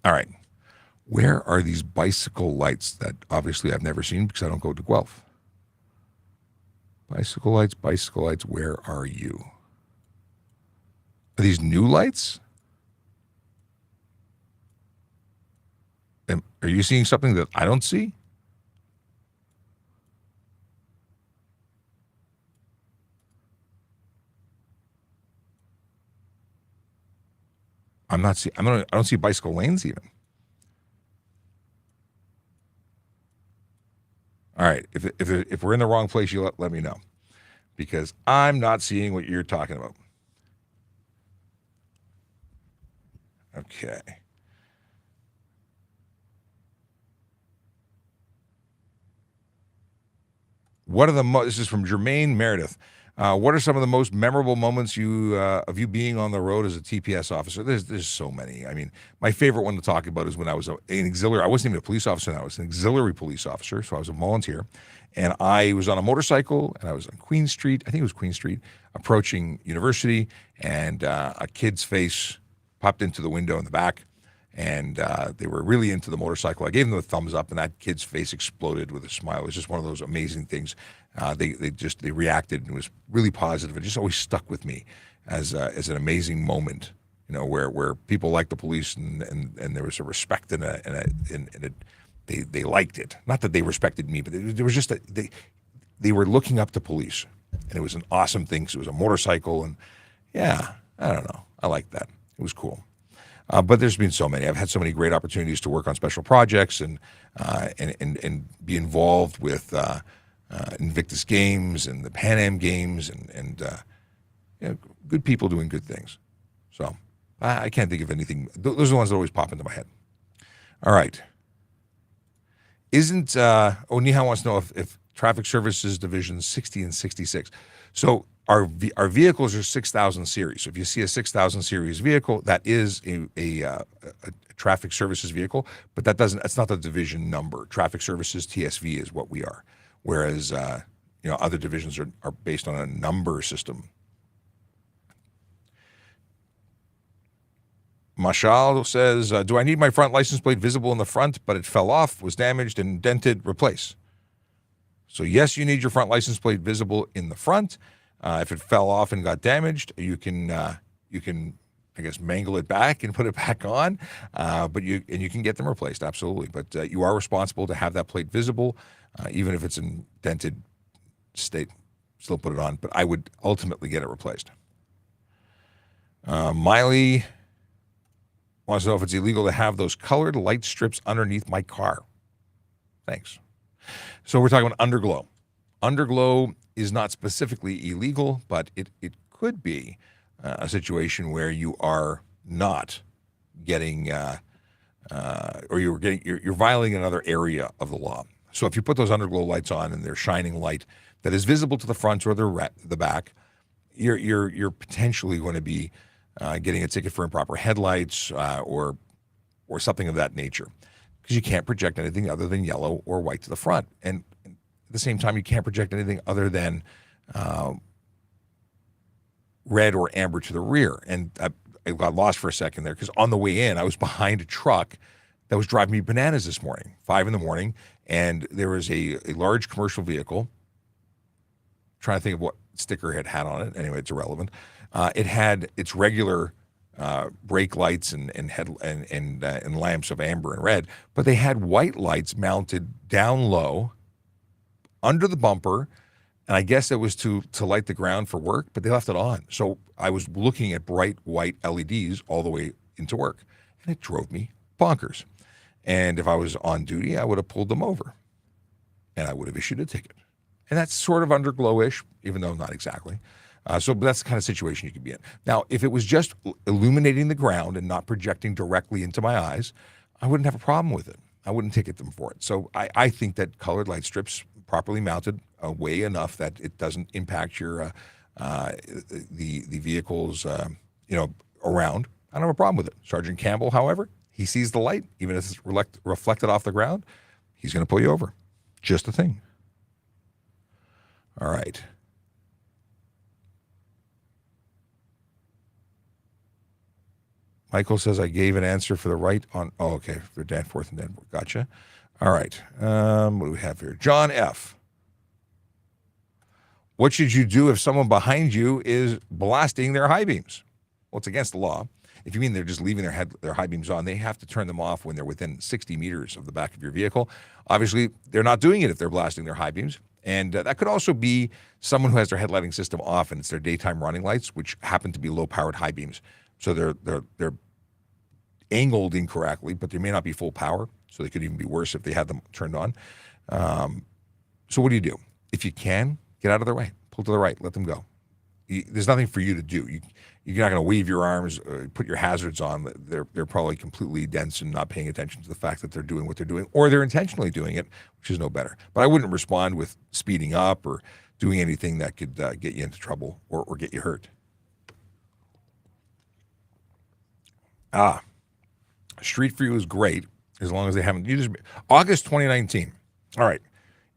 All right. Where are these bicycle lights that obviously I've never seen because I don't go to Guelph? Bicycle lights, where are you? Are these new lights? Are you seeing something that I don't see? I don't see bicycle lanes even. All right, if we're in the wrong place, you let me know, because I'm not seeing what you're talking about. Okay. This is from Jermaine Meredith. What are some of the most memorable moments of you being on the road as a TPS officer? There's so many. I mean, my favorite one to talk about is when I was an auxiliary. I wasn't even a police officer. I was an auxiliary police officer, so I was a volunteer. And I was on a motorcycle, and I was on Queen Street. I think it was Queen Street, approaching University, and a kid's face popped into the window in the back, and they were really into the motorcycle. I gave them the thumbs up, and that kid's face exploded with a smile. It was just one of those amazing things. They reacted, and it was really positive. It just always stuck with me as an amazing moment, where people liked the police, and there was a respect and they liked it. Not that they respected me, but there was just they were looking up to police, and it was an awesome thing. So it was a motorcycle, and yeah, I don't know, I liked that. It was cool. But there's been so many. I've had so many great opportunities to work on special projects and be involved with Invictus Games and the Pan Am Games and good people doing good things. So I can't think of anything. Those are the ones that always pop into my head. All right. Nihao wants to know if Traffic Services Division 60 and 66. So our vehicles are 6,000 series. So if you see a 6,000 series vehicle, that is a traffic services vehicle, but that's not the division number. Traffic Services TSV is what we are, whereas other divisions are based on a number system. Mashal says, do I need my front license plate visible in the front, but it fell off, was damaged, and dented, replace? So yes, you need your front license plate visible in the front. If it fell off and got damaged, you can, I guess, mangle it back and put it back on. But you can get them replaced, absolutely. But you are responsible to have that plate visible, even if it's in dented state. Still put it on, but I would ultimately get it replaced. Miley wants to know if it's illegal to have those colored light strips underneath my car. Thanks. So we're talking about underglow. Underglow is not specifically illegal, but it could be a situation where you are not getting, or you're violating another area of the law. So if you put those underglow lights on and they're shining light that is visible to the front or the back, you're potentially going to be getting a ticket for improper headlights or something of that nature, because you can't project anything other than yellow or white to the front, and at the same time you can't project anything other than red or amber to the rear. And I got lost for a second there, because on the way in I was behind a truck that was driving me bananas this morning, 5 a.m, and there was a large commercial vehicle. Trying to think of what sticker it had on it. Anyway, it's irrelevant. It had its regular brake lights and lamps of amber and red, but they had white lights mounted down low under the bumper, and I guess it was to light the ground for work, but they left it on. So I was looking at bright white LEDs all the way into work, and it drove me bonkers. And if I was on duty, I would have pulled them over, and I would have issued a ticket. And that's sort of underglow-ish, even though not exactly. But that's the kind of situation you could be in. Now, if it was just illuminating the ground and not projecting directly into my eyes, I wouldn't have a problem with it. I wouldn't ticket them for it. So I think that colored light strips properly mounted weigh enough that it doesn't impact your the vehicles around. I don't have a problem with it. Sergeant Campbell, however, he sees the light, even if it's reflected off the ground, he's going to pull you over. Just a thing. All right. Michael says I gave an answer for the right on. Oh, okay. For Danforth and Denver. Gotcha. All right. What do we have here? John F. What should you do if someone behind you is blasting their high beams? Well, it's against the law. If you mean they're just leaving their high beams on, they have to turn them off when they're within 60 meters of the back of your vehicle. Obviously, they're not doing it if they're blasting their high beams. And that could also be someone who has their headlighting system off and it's their daytime running lights, which happen to be low-powered high beams. So they're angled incorrectly, but they may not be full power. So they could even be worse if they had them turned on. So what do? If you can, get out of their way. Pull to the right. Let them go. There's nothing for you to do. You're not going to wave your arms, put your hazards on. They're probably completely dense and not paying attention to the fact that they're doing what they're doing, or they're intentionally doing it, which is no better. But I wouldn't respond with speeding up or doing anything that could get you into trouble or get you hurt. Street View is great as long as they haven't used August 2019. All right.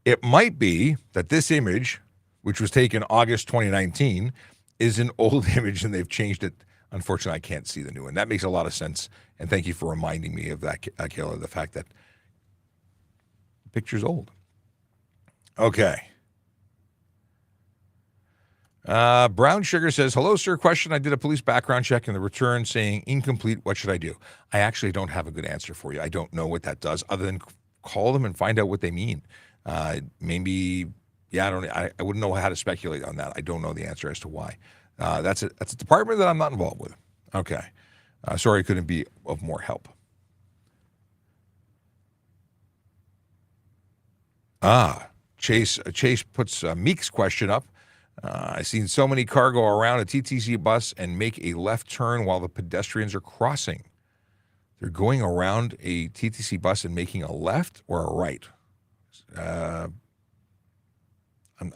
It might be that this image, which was taken August 2019, is an old image and they've changed it. Unfortunately, I can't see the new one. That makes a lot of sense. And thank you for reminding me of that, Kayla, the fact that the picture's old. Okay. Brown Sugar says, hello, sir. Question. I did a police background check and the return saying incomplete. What should I do? I actually don't have a good answer for you. I don't know what that does other than call them and find out what they mean. Maybe, yeah, I wouldn't know how to speculate on that. I don't know the answer as to why. That's a department that I'm not involved with. Okay. Sorry, I couldn't be of more help. Chase puts Meek's question up. I've seen so many car go around a TTC bus and make a left turn while the pedestrians are crossing. They're going around a TTC bus and making a left or a right. I'm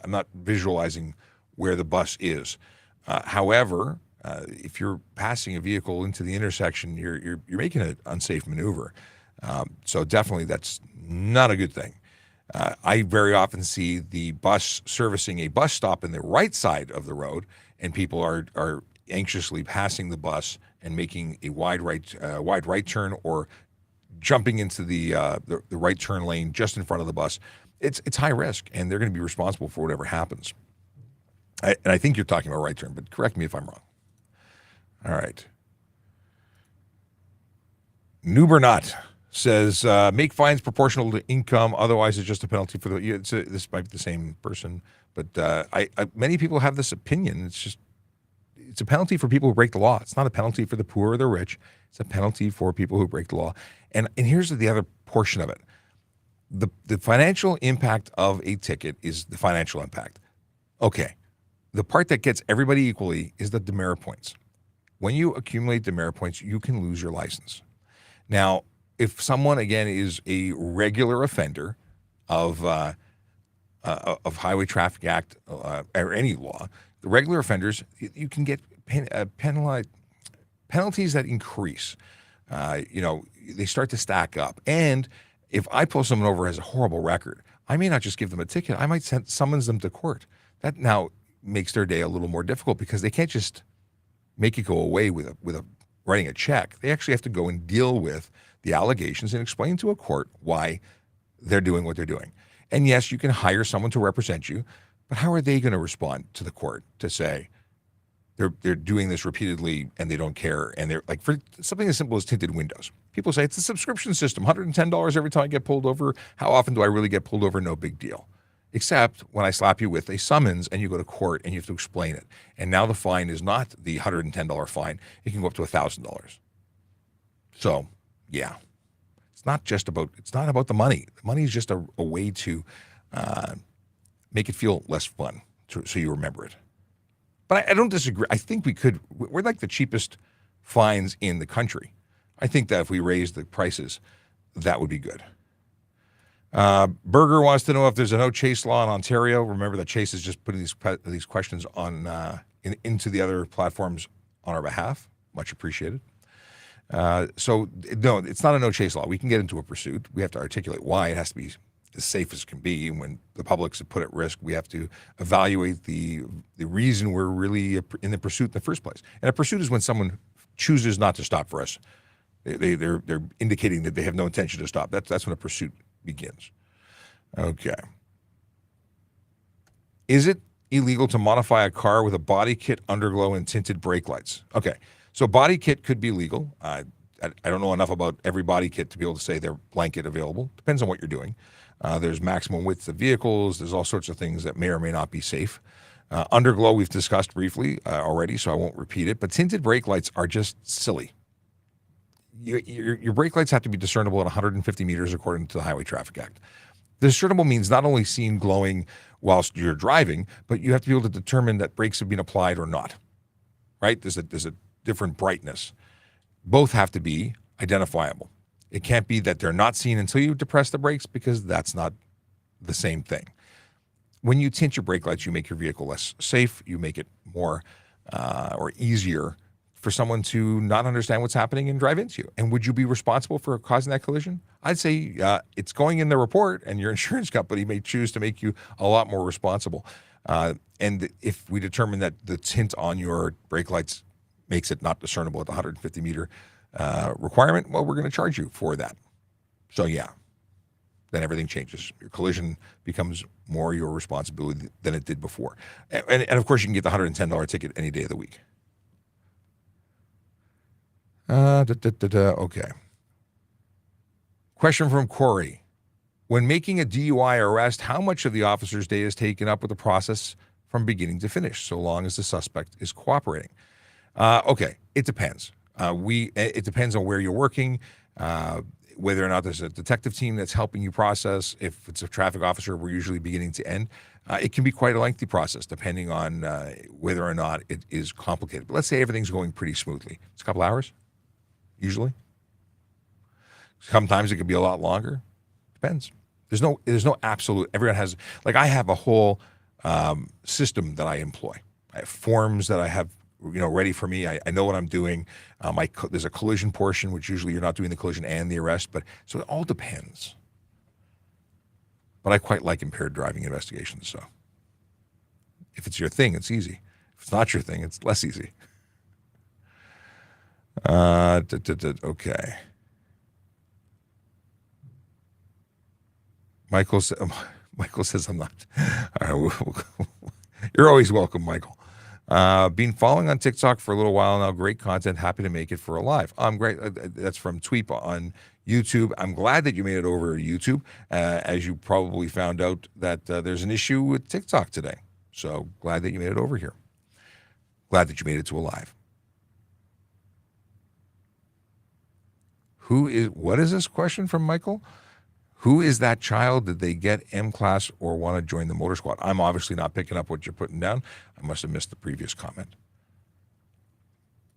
not visualizing where the bus is. However, if you're passing a vehicle into the intersection, you're making an unsafe maneuver. So definitely that's not a good thing. I very often see the bus servicing a bus stop in the right side of the road, and people are anxiously passing the bus and making a wide right turn or jumping into the right turn lane just in front of the bus. It's high risk, and they're going to be responsible for whatever happens. And I think you're talking about right turn, but correct me if I'm wrong. All right. Newbernot says, make fines proportional to income. Otherwise, it's just a penalty for the. This might be the same person, but many people have this opinion. It's a penalty for people who break the law. It's not a penalty for the poor or the rich. It's a penalty for people who break the law. And here's the other portion of it. The financial impact of a ticket is the financial impact. Okay. The part that gets everybody equally is the demerit points. When you accumulate demerit points, you can lose your license. Now, if someone, again, is a regular offender of Highway Traffic Act or any law, the regular offenders, you can get penalties that increase. They start to stack up. And if I pull someone over who has a horrible record, I may not just give them a ticket. I might summons them to court. That now makes their day a little more difficult because they can't just make it go away with writing a check. They actually have to go and deal with the allegations and explain to a court why they're doing what they're doing. And yes, you can hire someone to represent you, but how are they going to respond to the court to say they're doing this repeatedly and they don't care? And they're like, for something as simple as tinted windows. People say it's a subscription system, $110 every time I get pulled over. How often do I really get pulled over? No big deal. Except when I slap you with a summons and you go to court and you have to explain it. And now the fine is not the $110 fine. It can go up to $1,000. So, yeah, it's not about the money. The money is just a way to make it feel less fun so you remember it. But I don't disagree. I think we're like the cheapest fines in the country. I think that if we raise the prices, that would be good. Berger wants to know if there's a no chase law in Ontario. Remember that Chase is just putting these questions on into the other platforms on our behalf. Much appreciated. So no, it's not a no chase law. We can get into a pursuit. We have to articulate why it has to be as safe as can be. And when the public's put at risk, we have to evaluate the reason we're really in the pursuit in the first place. And a pursuit is when someone chooses not to stop for us. They're indicating that they have no intention to stop. That's when a pursuit begins. Okay. Is it illegal to modify a car with a body kit, underglow, and tinted brake lights? Okay. So body kit could be legal. I don't know enough about every body kit to be able to say they're blanket available. Depends on what you're doing. There's maximum width of vehicles. There's all sorts of things that may or may not be safe. Underglow we've discussed briefly already, so I won't repeat it. But tinted brake lights are just silly. Your brake lights have to be discernible at 150 meters according to the Highway Traffic Act. Discernible means not only seen glowing whilst you're driving, but you have to be able to determine that brakes have been applied or not. Right? There's a different brightness. Both have to be identifiable. It can't be that they're not seen until you depress the brakes, because that's not the same thing. When you tint your brake lights, you make your vehicle less safe. You make it more or easier for someone to not understand what's happening and drive into you. And would you be responsible for causing that collision? I'd say it's going in the report, and your insurance company may choose to make you a lot more responsible. And if we determine that the tint on your brake lights makes it not discernible at the 150 meter requirement, well, we're going to charge you for that. So yeah, then everything changes. Your collision becomes more your responsibility than it did before. And of course, you can get the $110 ticket any day of the week. Okay. Question from Corey. When making a DUI arrest, how much of the officer's day is taken up with the process from beginning to finish, so long as the suspect is cooperating? Okay, it depends. It depends on where you're working, whether or not there's a detective team that's helping you process. If it's a traffic officer, we're usually beginning to end. It can be quite a lengthy process, depending on whether or not it is complicated. But let's say everything's going pretty smoothly. It's a couple hours, usually. Sometimes it could be a lot longer. Depends. There's no absolute. Everyone has, like, I have a whole system that I employ. I have forms that I have, ready for me. I know what I'm doing. There's a collision portion, which usually you're not doing the collision and the arrest, but so it all depends. But I quite like impaired driving investigations. So if it's your thing, it's easy. If it's not your thing, it's less easy. Okay. Michael says I'm not. All right, you're always welcome, Michael. Been following on TikTok for a little while now. Great content. Happy to make it for a live. I'm great. That's from Tweep on YouTube. I'm glad that you made it over to YouTube. As you probably found out that there's an issue with TikTok today. So glad that you made it over here. Glad that you made it to a live. What is this question from Michael? Who is that child? Did they get M-Class or want to join the motor squad? I'm obviously not picking up what you're putting down. I must have missed the previous comment.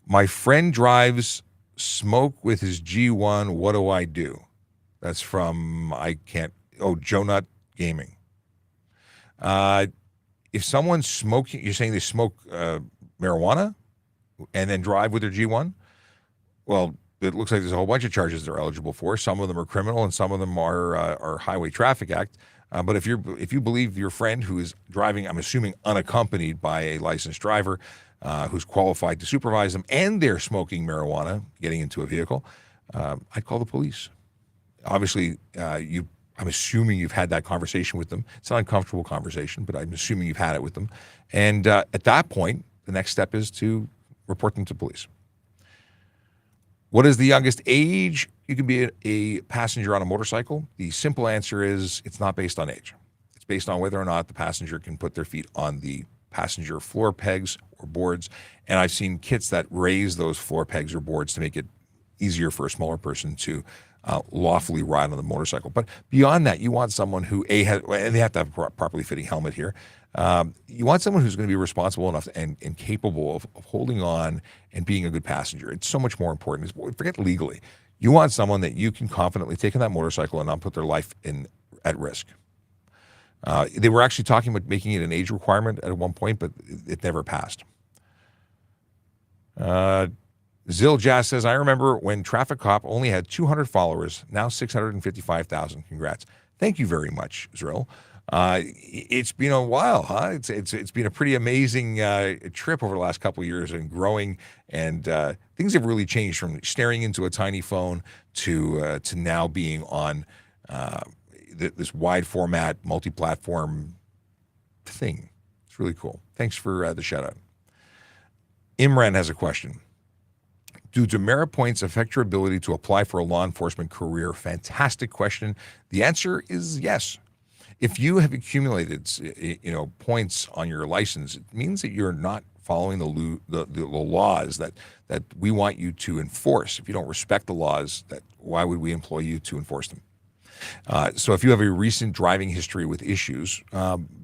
My friend drives smoke with his G1. What do I do? That's from, Jonut Gaming. If someone's smoking, you're saying they smoke marijuana and then drive with their G1? Well, it looks like there's a whole bunch of charges they're eligible for. Some of them are criminal, and some of them are Highway Traffic Act. But if you believe your friend who is driving, I'm assuming unaccompanied by a licensed driver who's qualified to supervise them, and they're smoking marijuana, getting into a vehicle, I'd call the police. Obviously, I'm assuming you've had that conversation with them. It's an uncomfortable conversation, but I'm assuming you've had it with them. And at that point, the next step is to report them to police. What is the youngest age you can be a passenger on a motorcycle? The simple answer is it's not based on age. It's based on whether or not the passenger can put their feet on the passenger floor pegs or boards. And I've seen kits that raise those floor pegs or boards to make it easier for a smaller person to lawfully ride on the motorcycle. But beyond that, you want someone who, and they have to have a properly fitting helmet here. You want someone who's going to be responsible enough and capable of holding on and being a good passenger. It's so much more important. Forget legally. You want someone that you can confidently take on that motorcycle and not put their life in at risk. They were actually talking about making it an age requirement at one point, but it never passed. Zill Jazz says, I remember when Traffic Cop only had 200 followers, now 655,000. Congrats. Thank you very much, Zill. It's been a while, huh? It's been a pretty amazing trip over the last couple of years and growing, and things have really changed from staring into a tiny phone to now being on this wide format, multi-platform thing. It's really cool. Thanks for the shout out. Imran has a question. Do demerit points affect your ability to apply for a law enforcement career? Fantastic question. The answer is yes. If you have accumulated, points on your license, it means that you're not following the laws that we want you to enforce. If you don't respect the laws, why would we employ you to enforce them? So if you have a recent driving history with issues,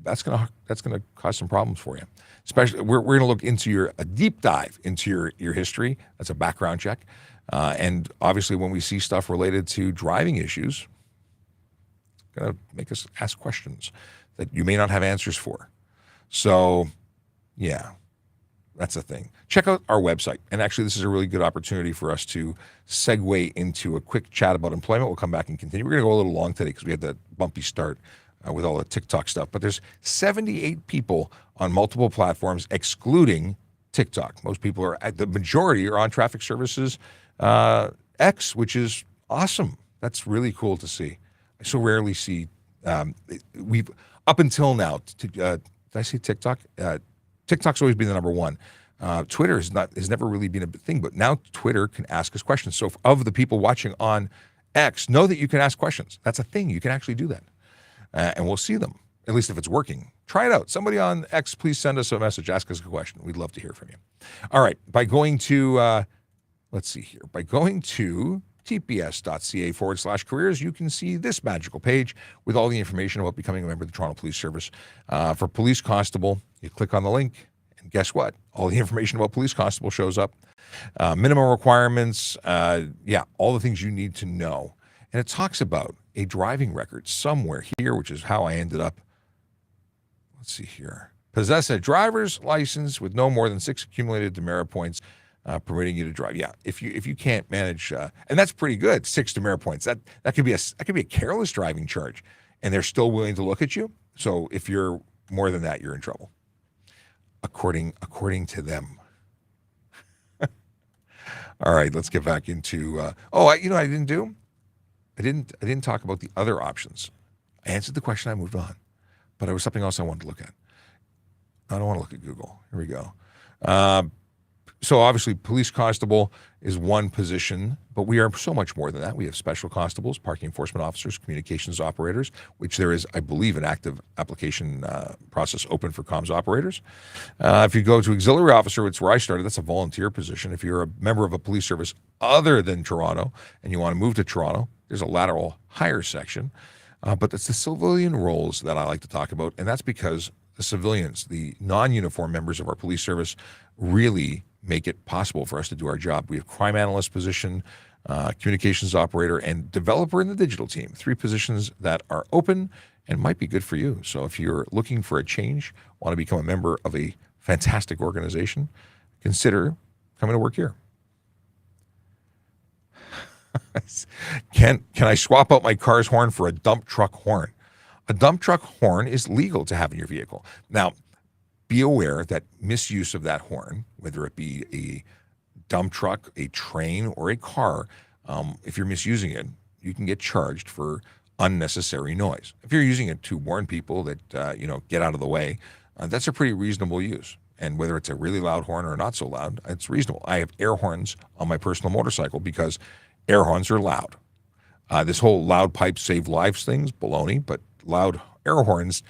that's gonna cause some problems for you. Especially, we're going to look into a deep dive into your history. That's a background check, and obviously, when we see stuff related to driving issues, it's going to make us ask questions that you may not have answers for. So, yeah, that's the thing. Check out our website, and actually, this is a really good opportunity for us to segue into a quick chat about employment. We'll come back and continue. We're going to go a little long today because we had that bumpy start with all the TikTok stuff, but there's 78 people on multiple platforms, excluding TikTok. Most people the majority are on Traffic Services X, which is awesome. That's really cool to see. I so rarely see, we've, up until now, did I say TikTok? TikTok's always been the number one. Twitter has never really been a big thing, but now Twitter can ask us questions. So of the people watching on X, know that you can ask questions. That's a thing. You can actually do that. And we'll see them, at least if it's working. Try it out. Somebody on X, please send us a message. Ask us a question. We'd love to hear from you. All right. By going to, let's see here. By going to tps.ca/careers, you can see this magical page with all the information about becoming a member of the Toronto Police Service. For Police Constable, you click on the link, and guess what? All the information about Police Constable shows up. Minimum requirements, all the things you need to know. And it talks about a driving record somewhere here, which is how I ended up. Let's see here. Possess a driver's license with no more than 6 accumulated demerit points permitting you to drive. Yeah, if you can't manage, and that's pretty good, 6 demerit points. That could be a careless driving charge, and they're still willing to look at you. So if you're more than that, you're in trouble, according to them. All right, let's get back into. I didn't talk about the other options. I answered the question, I moved on. But there was something else I wanted to look at. I don't want to look at Google. Here we go. So obviously, police constable is one position, but we are so much more than that. We have special constables, parking enforcement officers, communications operators, which there is, I believe, an active application process open for comms operators. If you go to auxiliary officer, it's where I started. That's a volunteer position. If you're a member of a police service other than Toronto and you want to move to Toronto, there's a lateral hire section. But it's the civilian roles that I like to talk about, and that's because the civilians, the non-uniform members of our police service, really make it possible for us to do our job. We have crime analyst position, communications operator, and developer in the digital team. 3 positions that are open and might be good for you. So if you're looking for a change, want to become a member of a fantastic organization, consider coming to work here. Can I swap out my car's horn for a dump truck horn? A dump truck horn is legal to have in your vehicle. Now, be aware that misuse of that horn, whether it be a dump truck, a train, or a car, if you're misusing it, you can get charged for unnecessary noise. If you're using it to warn people that, get out of the way, that's a pretty reasonable use. And whether it's a really loud horn or not so loud, it's reasonable. I have air horns on my personal motorcycle because air horns are loud. This whole loud pipes save lives thing's baloney, but loud air horns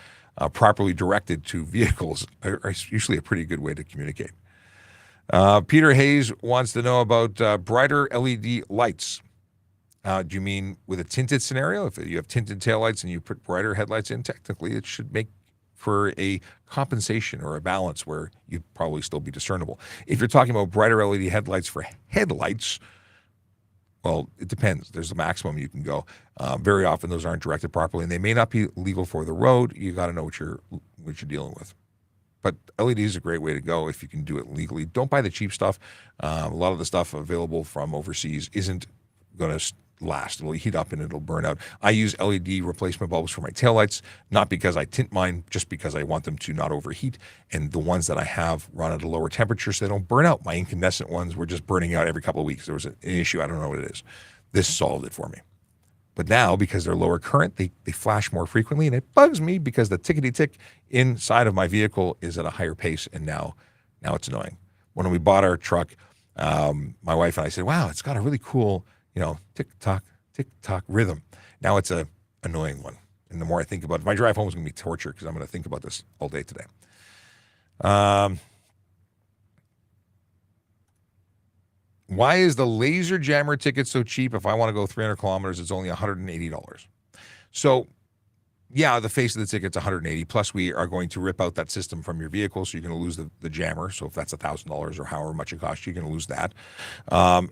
properly directed to vehicles are usually a pretty good way to communicate. Peter Hayes wants to know about brighter LED lights. Do you mean with a tinted scenario? If you have tinted taillights and you put brighter headlights in, technically it should make for a compensation or a balance where you'd probably still be discernible. If you're talking about brighter LED headlights for headlights, Well, it depends. There's a maximum you can go. Very often those aren't directed properly, and they may not be legal for the road. You got to know what you're dealing with. But LED is a great way to go if you can do it legally. Don't buy the cheap stuff. A lot of the stuff available from overseas isn't going to last. It'll heat up and it'll burn out. I use LED replacement bulbs for my taillights, not because I tint mine, just because I want them to not overheat. And the ones that I have run at a lower temperature so they don't burn out. My incandescent ones were just burning out every couple of weeks. There was an issue. I don't know what it is. This solved it for me. But now, because they're lower current, they flash more frequently, and it bugs me because the tickety-tick inside of my vehicle is at a higher pace, and now it's annoying. When we bought our truck, my wife and I said, wow, it's got a really cool, tick-tock rhythm. Now it's a annoying one. And the more I think about it, my drive home is going to be torture because I'm going to think about this all day today. Why is the laser jammer ticket so cheap? If I want to go 300 kilometers, it's only $180. So, yeah, the face of the ticket's $180. Plus, we are going to rip out that system from your vehicle, so you're going to lose the jammer. So if that's $1,000 or however much it costs you, you're going to lose that.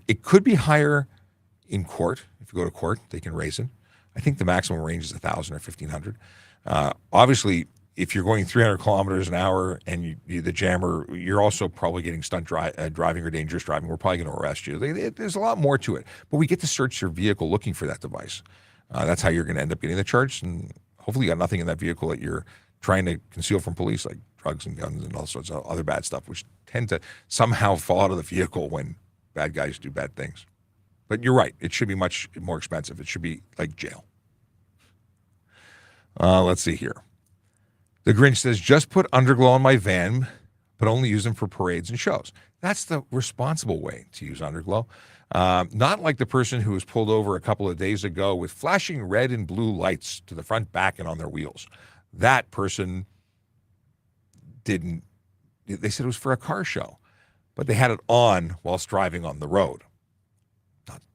It could be higher in court. If you go to court, they can raise it. I think the maximum range is 1,000 or 1,500. Obviously, if you're going 300 kilometers an hour and the jammer, you're also probably getting stunt driving or dangerous driving. We're probably going to arrest you. There's a lot more to it. But we get to search your vehicle looking for that device. That's how you're going to end up getting the charge. And hopefully you got nothing in that vehicle that you're trying to conceal from police, like drugs and guns and all sorts of other bad stuff, which tend to somehow fall out of the vehicle when bad guys do bad things. But you're right. It should be much more expensive. It should be like jail. Let's see here. The Grinch says, just put underglow on my van, but only use them for parades and shows. That's the responsible way to use underglow. Not like the person who was pulled over a couple of days ago with flashing red and blue lights to the front, back, and on their wheels. That person didn't, they said it was for a car show, but they had it on whilst driving on the road.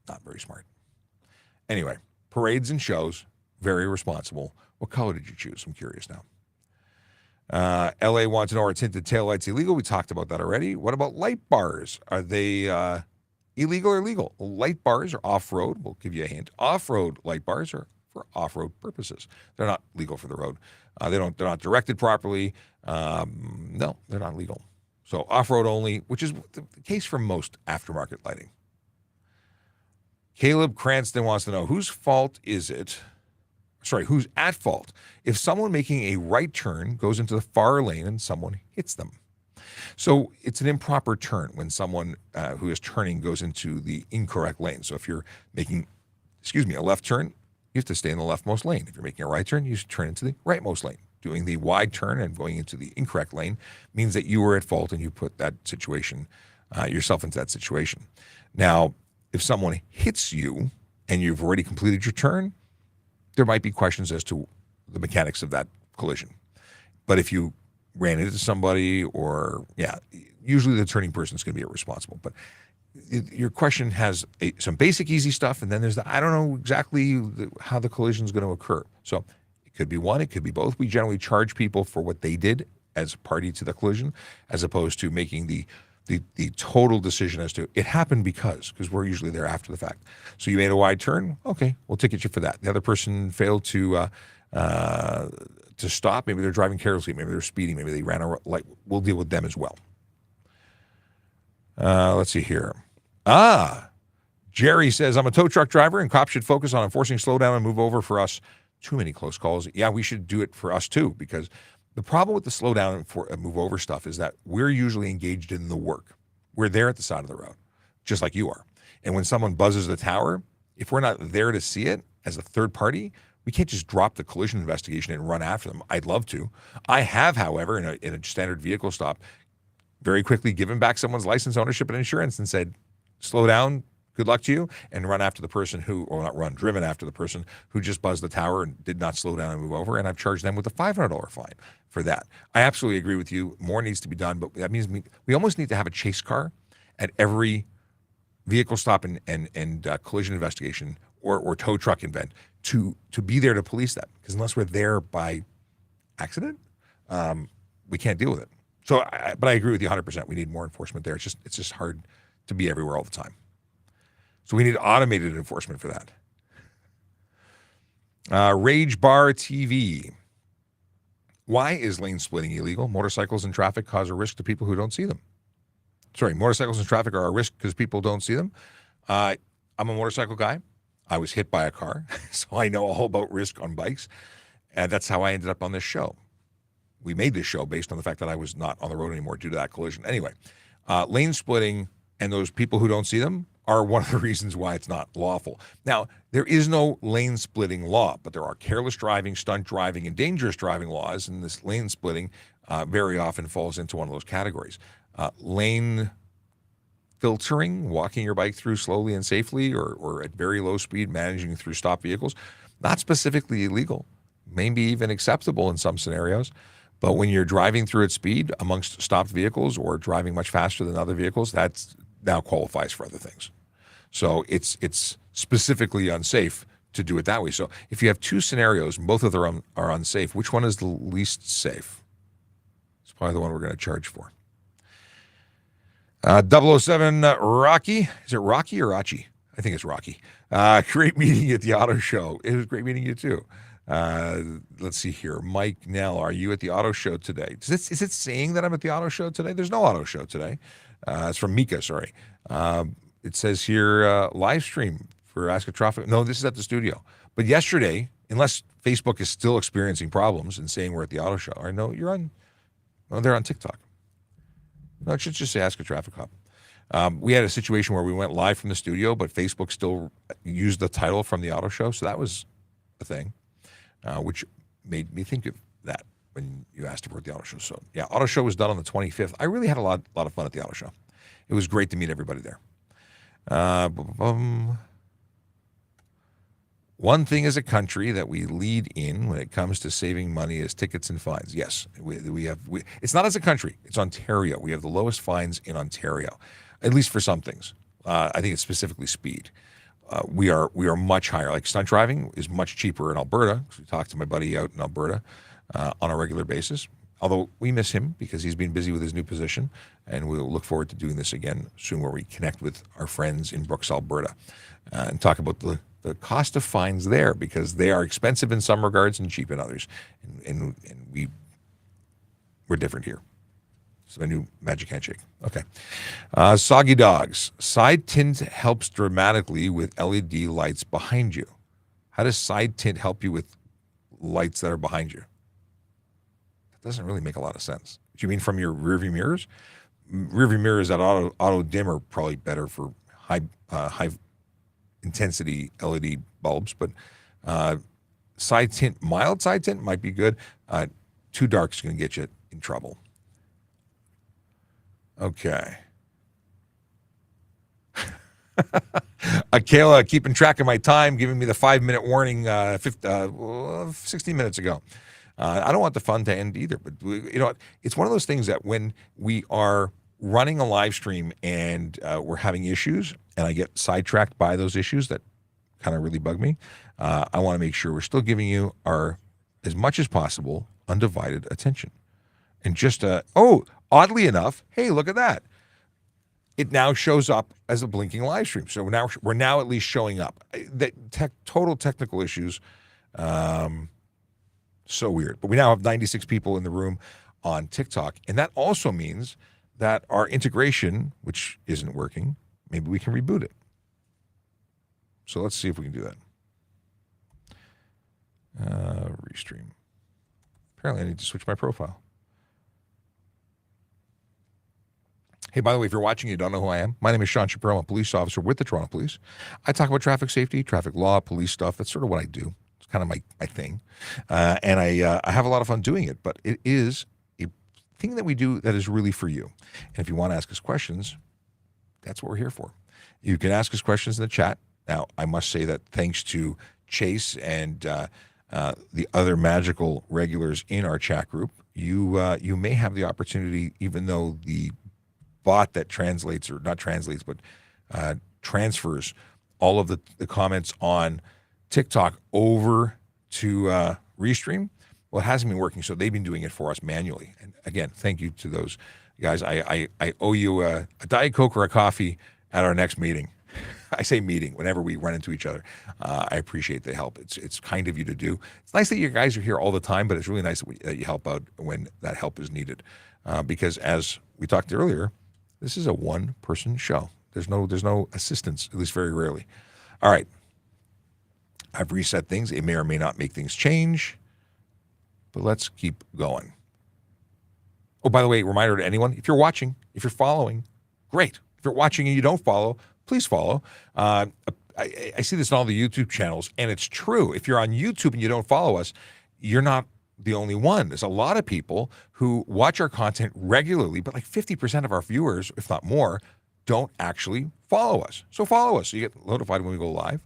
Not very smart. Anyway, parades and shows, very responsible. What color did you choose? I'm curious now. LA wants to know, are tinted taillights illegal? We talked about that already. What about light bars? Are they illegal or legal? Light bars are off-road. We'll give you a hint. Off-road light bars are for off-road purposes. They're not legal for the road. They're not directed properly. No, they're not legal. So off-road only, which is the case for most aftermarket lighting. Caleb Cranston wants to know, whose fault is it? Sorry, who's at fault if someone making a right turn goes into the far lane and someone hits them? So it's an improper turn when someone who is turning goes into the incorrect lane. So if you're making, a left turn, you have to stay in the leftmost lane. If you're making a right turn, you should turn into the rightmost lane. Doing the wide turn and going into the incorrect lane means that you were at fault and you put that situation, yourself into that situation. Now, if someone hits you and you've already completed your turn, there might be questions as to the mechanics of that collision. But if you ran into somebody usually the turning person is going to be irresponsible. But your question has some basic easy stuff, and then there's I don't know exactly how the collision is going to occur. So it could be one, it could be both. We generally charge people for what they did as a party to the collision, as opposed to making the total decision as to it happened because we're usually there after the fact. So you made a wide turn, okay, we'll ticket you for that. The other person failed to stop. Maybe they're driving carelessly. Maybe they're speeding. Maybe they ran a light. We'll deal with them as well. Let's see here. Jerry says, I'm a tow truck driver and cops should focus on enforcing slow down and move over for us. Too many close calls. Yeah, we should do it for us too, because the problem with the slow down and move over stuff is that we're usually engaged in the work. We're there at the side of the road, just like you are. And when someone buzzes the tower, if we're not there to see it as a third party, we can't just drop the collision investigation and run after them. I'd love to. I have, however, in a standard vehicle stop, very quickly given back someone's license, ownership, and insurance and said, slow down, good luck to you, and run after the person driven after the person who just buzzed the tower and did not slow down and move over, and I've charged them with a $500 fine for that. I absolutely agree with you. More needs to be done, but that means we almost need to have a chase car at every vehicle stop and collision investigation or tow truck event to be there to police that, because unless we're there by accident, we can't deal with it. But I agree with you 100%. We need more enforcement there. It's just hard to be everywhere all the time. So we need automated enforcement for that. Rage Bar TV. Why is lane splitting illegal? Motorcycles in traffic cause a risk to people who don't see them. Sorry, motorcycles in traffic are a risk because people don't see them. I'm a motorcycle guy. I was hit by a car, so I know all about risk on bikes. And that's how I ended up on this show. We made this show based on the fact that I was not on the road anymore due to that collision. Anyway, lane splitting and those people who don't see them are one of the reasons why it's not lawful. Now, there is no lane splitting law, but there are careless driving, stunt driving, and dangerous driving laws, and this lane splitting very often falls into one of those categories. Lane filtering, walking your bike through slowly and safely or at very low speed, managing through stopped vehicles, not specifically illegal, maybe even acceptable in some scenarios. But when you're driving through at speed amongst stopped vehicles or driving much faster than other vehicles, that's now qualifies for other things. So it's specifically unsafe to do it that way. So if you have two scenarios and both of them are unsafe, which one is the least safe? It's probably the one we're going to charge for. 007 Rocky. Is it Rocky or Rachi? I think it's Rocky. Great meeting you at the auto show. It was great meeting you too. Let's see here. Mike Nell, are you at the auto show today? Is it saying that I'm at the auto show today? There's no auto show today. It's from Mika, sorry. It says here, live stream for ASKaTraffic. No, this is at the studio. But yesterday, unless Facebook is still experiencing problems and saying we're at the auto show, or no, you're on, well, they're on TikTok. No, it should just say ASKaTrafficCop. We had a situation where we went live from the studio, but Facebook still used the title from the auto show. So that was a thing, which made me think of that when you asked about the auto show. So yeah, auto show was done on the 25th. I really had a lot of fun at the auto show. It was great to meet everybody there. One thing as a country that we lead in when it comes to saving money is tickets and fines. Yes, we have. It's not as a country. It's Ontario. We have the lowest fines in Ontario, at least for some things. I think it's specifically speed. We are much higher. Like stunt driving is much cheaper in Alberta. We talked to my buddy out in Alberta on a regular basis. Although we miss him because he's been busy with his new position, and we'll look forward to doing this again soon, where we connect with our friends in Brooks, Alberta, and talk about the cost of fines there, because they are expensive in some regards and cheap in others, and we're different here. It's my new magic handshake. Okay. Soggy Dogs. Side tint helps dramatically with LED lights behind you. How does side tint help you with lights that are behind you? That doesn't really make a lot of sense. Do you mean from your rearview mirrors? Rearview mirrors that auto dim are probably better for high intensity LED bulbs, but side tint, mild side tint might be good. Too dark is going to get you in trouble. Okay. Kayla, keeping track of my time, giving me the 5-minute warning 16 minutes ago. I don't want the fun to end either, but it's one of those things that when we are running a live stream and we're having issues and I get sidetracked by those issues that kind of really bug me, I want to make sure we're still giving you our, as much as possible, undivided attention. And just, oddly enough, hey, look at that. It now shows up as a blinking live stream. So we're now at least showing up. Total technical issues. So weird. But we now have 96 people in the room on TikTok. And that also means that our integration, which isn't working, maybe we can reboot it. So let's see if we can do that. Restream. Apparently I need to switch my profile. Hey, by the way, if you're watching, you don't know who I am. My name is Sean Shapiro. I'm a police officer with the Toronto Police. I talk about traffic safety, traffic law, police stuff. That's sort of what I do. It's kind of my thing. And I have a lot of fun doing it, but it is a thing that we do that is really for you. And if you want to ask us questions, that's what we're here for. You can ask us questions in the chat. Now, I must say that thanks to Chase and the other magical regulars in our chat group, you may have the opportunity, even though the bot that translates, or not translates, but transfers all of the comments on TikTok over to Restream. Well, it hasn't been working, so they've been doing it for us manually. And again, thank you to those guys. I owe you a Diet Coke or a coffee at our next meeting. I say meeting whenever we run into each other. I appreciate the help. It's kind of you to do. It's nice that you guys are here all the time, but it's really nice that you help out when that help is needed. Because as we talked earlier, this is a one-person show. There's no assistance, at least very rarely. All right. I've reset things. It may or may not make things change, but let's keep going. Oh, by the way, reminder to anyone, if you're watching, if you're following, great. If you're watching and you don't follow, please follow. I see this on all the YouTube channels, and it's true. If you're on YouTube and you don't follow us, you're not the only one. There's a lot of people who watch our content regularly, but like 50% of our viewers, if not more, don't actually follow us. So follow us so you get notified when we go live.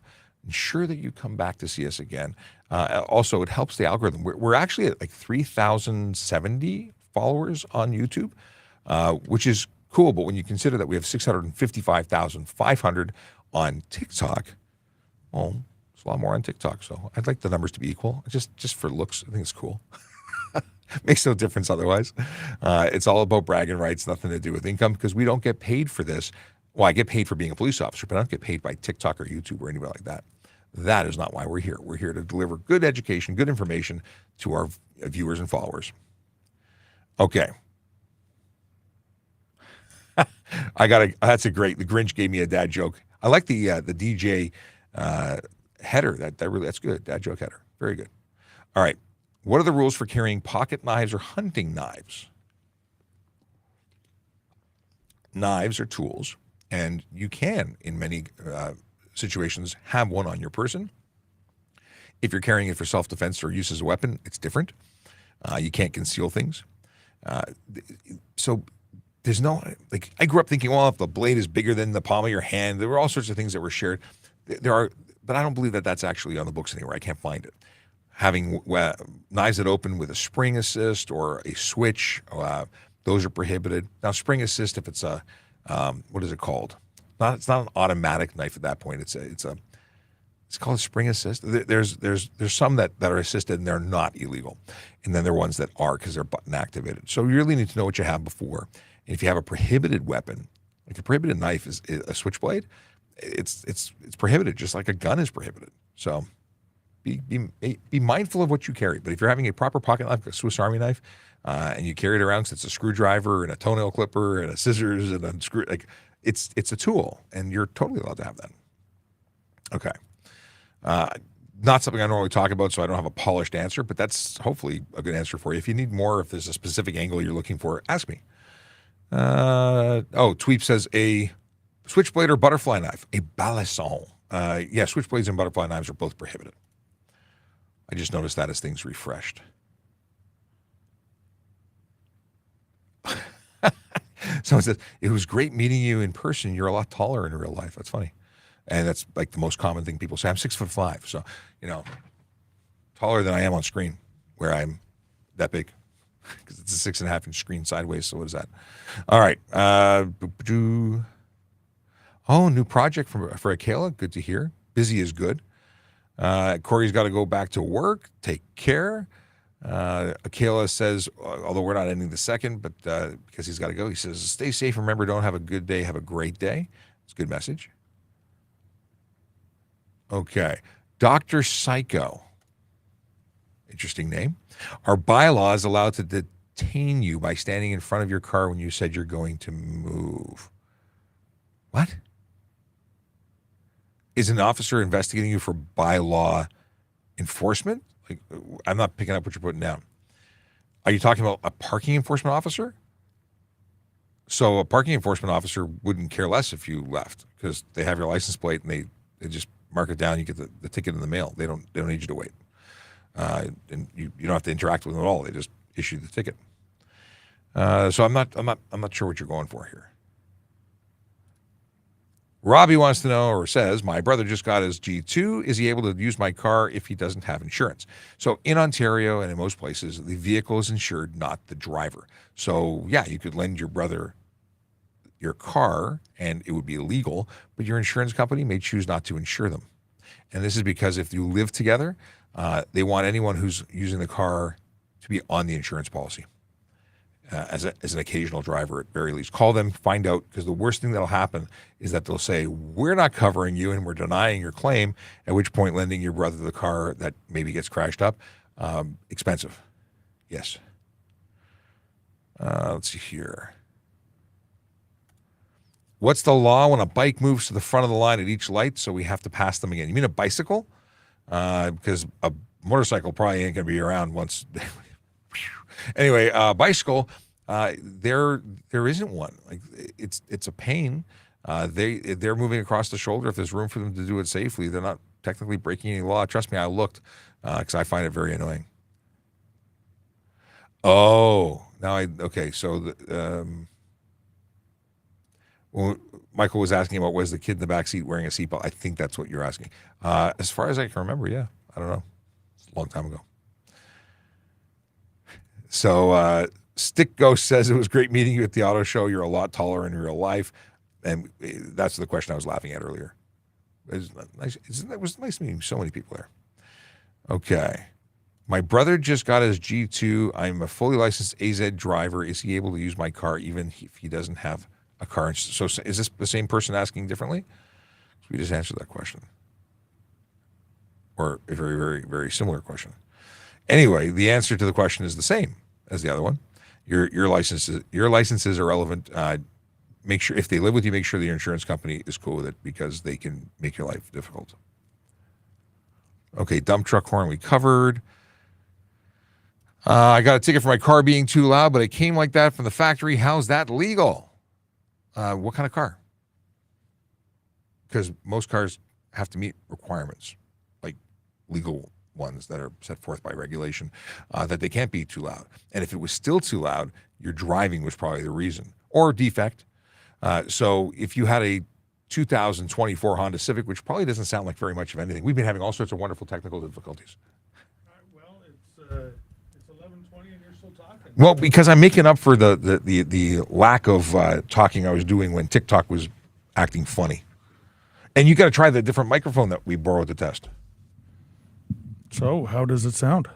Ensure that you come back to see us again. Also, it helps the algorithm. We're actually at like 3,070 followers on YouTube, which is cool. But when you consider that we have 655,500 on TikTok, well, it's a lot more on TikTok. So I'd like the numbers to be equal, just for looks. I think it's cool. Makes no difference otherwise. It's all about bragging rights, nothing to do with income, because we don't get paid for this. Well, I get paid for being a police officer, but I don't get paid by TikTok or YouTube or anybody like that. That is not why we're here. We're here to deliver good education, good information to our viewers and followers. Okay. That's a great, the Grinch gave me a dad joke. I like the DJ header. That's good. Dad joke header. Very good. All right. What are the rules for carrying pocket knives or hunting knives? Knives are tools, and you can, in many situations, have one on your person. If you're carrying it for self-defense or use as a weapon, it's different. You can't conceal things. So there's no, like, I grew up thinking, well, if the blade is bigger than the palm of your hand, there were all sorts of things that were shared. There are, but I don't believe that that's actually on the books anywhere. I can't find it. Having knives that open with a spring assist or a switch, those are prohibited. Now, spring assist, if it's a, what is it called? It's not an automatic knife at that point. It's called a spring assist. There's some that are assisted and they're not illegal, and then there are ones that are because they're button activated. So you really need to know what you have before. And if you have a prohibited weapon, like a prohibited knife is a switchblade, it's prohibited just like a gun is prohibited. So be mindful of what you carry. But if you're having a proper pocket knife, like a Swiss Army knife, and you carry it around because it's a screwdriver and a toenail clipper and a scissors and a screw, like it's a tool, and you're totally allowed to have that. Okay. Not something I normally talk about, so I don't have a polished answer, but that's hopefully a good answer for you. If you need more, if there's a specific angle you're looking for, ask me. Tweep says a switchblade or butterfly knife, a balisson. Yeah, switchblades and butterfly knives are both prohibited. I just noticed that as things refreshed. Someone says, it was great meeting you in person. You're a lot taller in real life. That's funny. And that's like the most common thing people say. I'm 6'5", so, taller than I am on screen, where I'm that big, because it's a 6.5-inch screen sideways. So what is that? All right. New project for ASKaTrafficCop. Good to hear. Busy is good. Corey's got to go back to work. Take care. ASKaTrafficCop says, although we're not ending the second, but because he's got to go, he says, stay safe. Remember, don't have a good day. Have a great day. It's a good message. Okay. Dr. Psycho. Interesting name. Are bylaws allowed to detain you by standing in front of your car when you said you're going to move? What? Is an officer investigating you for bylaw enforcement? Like, I'm not picking up what you're putting down. Are you talking about a parking enforcement officer? So a parking enforcement officer wouldn't care less if you left, because they have your license plate and they just mark it down. You get the ticket in the mail. They don't need you to wait, and you don't have to interact with them at all. They just issue the ticket. So I'm not sure what you're going for here. Robbie wants to know, or says, my brother just got his G2. Is he able to use my car if he doesn't have insurance? So in Ontario and in most places, the vehicle is insured, not the driver. So yeah, you could lend your brother your car and it would be illegal, but your insurance company may choose not to insure them. And this is because if you live together, they want anyone who's using the car to be on the insurance policy. as an occasional driver at very least. Call them, find out, because the worst thing that'll happen is that they'll say, we're not covering you and we're denying your claim, at which point lending your brother the car that maybe gets crashed up, expensive. Yes. Let's see here. What's the law when a bike moves to the front of the line at each light, so we have to pass them again? You mean a bicycle? Because a motorcycle probably ain't going to be around once. Anyway, bicycle, there isn't one. Like it's a pain. They're moving across the shoulder. If there's room for them to do it safely, they're not technically breaking any law. Trust me, I looked because I find it very annoying. Oh, okay. So well, Michael was asking about was the kid in the back seat wearing a seatbelt. I think that's what you're asking. As far as I can remember, yeah. I don't know. It's a long time ago. So Stick Ghost says it was great meeting you at the auto show. You're a lot taller in real life. And that's the question I was laughing at earlier. It was nice meeting so many people there. Okay. My brother just got his G2. I'm a fully licensed AZ driver. Is he able to use my car even if he doesn't have a car? So is this the same person asking differently? We just answered that question. Or a very, very, very similar question. Anyway, the answer to the question is the same as the other one. Your licenses are relevant. Make sure if they live with you, make sure your insurance company is cool with it because they can make your life difficult. Okay, dump truck horn we covered. I got a ticket for my car being too loud, but it came like that from the factory. How's that legal? What kind of car? Because most cars have to meet requirements, like legal ones that are set forth by regulation, that they can't be too loud. And if it was still too loud, your driving was probably the reason, or defect. So if you had a 2024 Honda Civic, which probably doesn't sound like very much of anything, we've been having all sorts of wonderful technical difficulties. Well, it's 11:20 and you're still talking. Well, because I'm making up for the lack of talking I was doing when TikTok was acting funny. And you got to try the different microphone that we borrowed to test. So, how does it sound?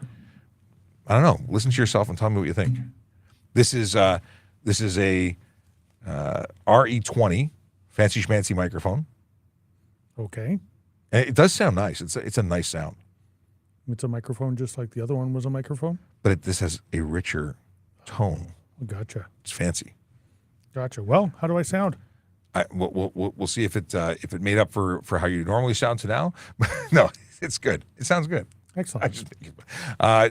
I don't know. Listen to yourself and tell me what you think. This is a RE20 fancy schmancy microphone. Okay. And it does sound nice. It's a nice sound. It's a microphone just like the other one was a microphone? But this has a richer tone. Gotcha. It's fancy. Gotcha. Well, how do I sound? We'll see if it made up for how you normally sound to now. No, it's good. It sounds good. Excellent.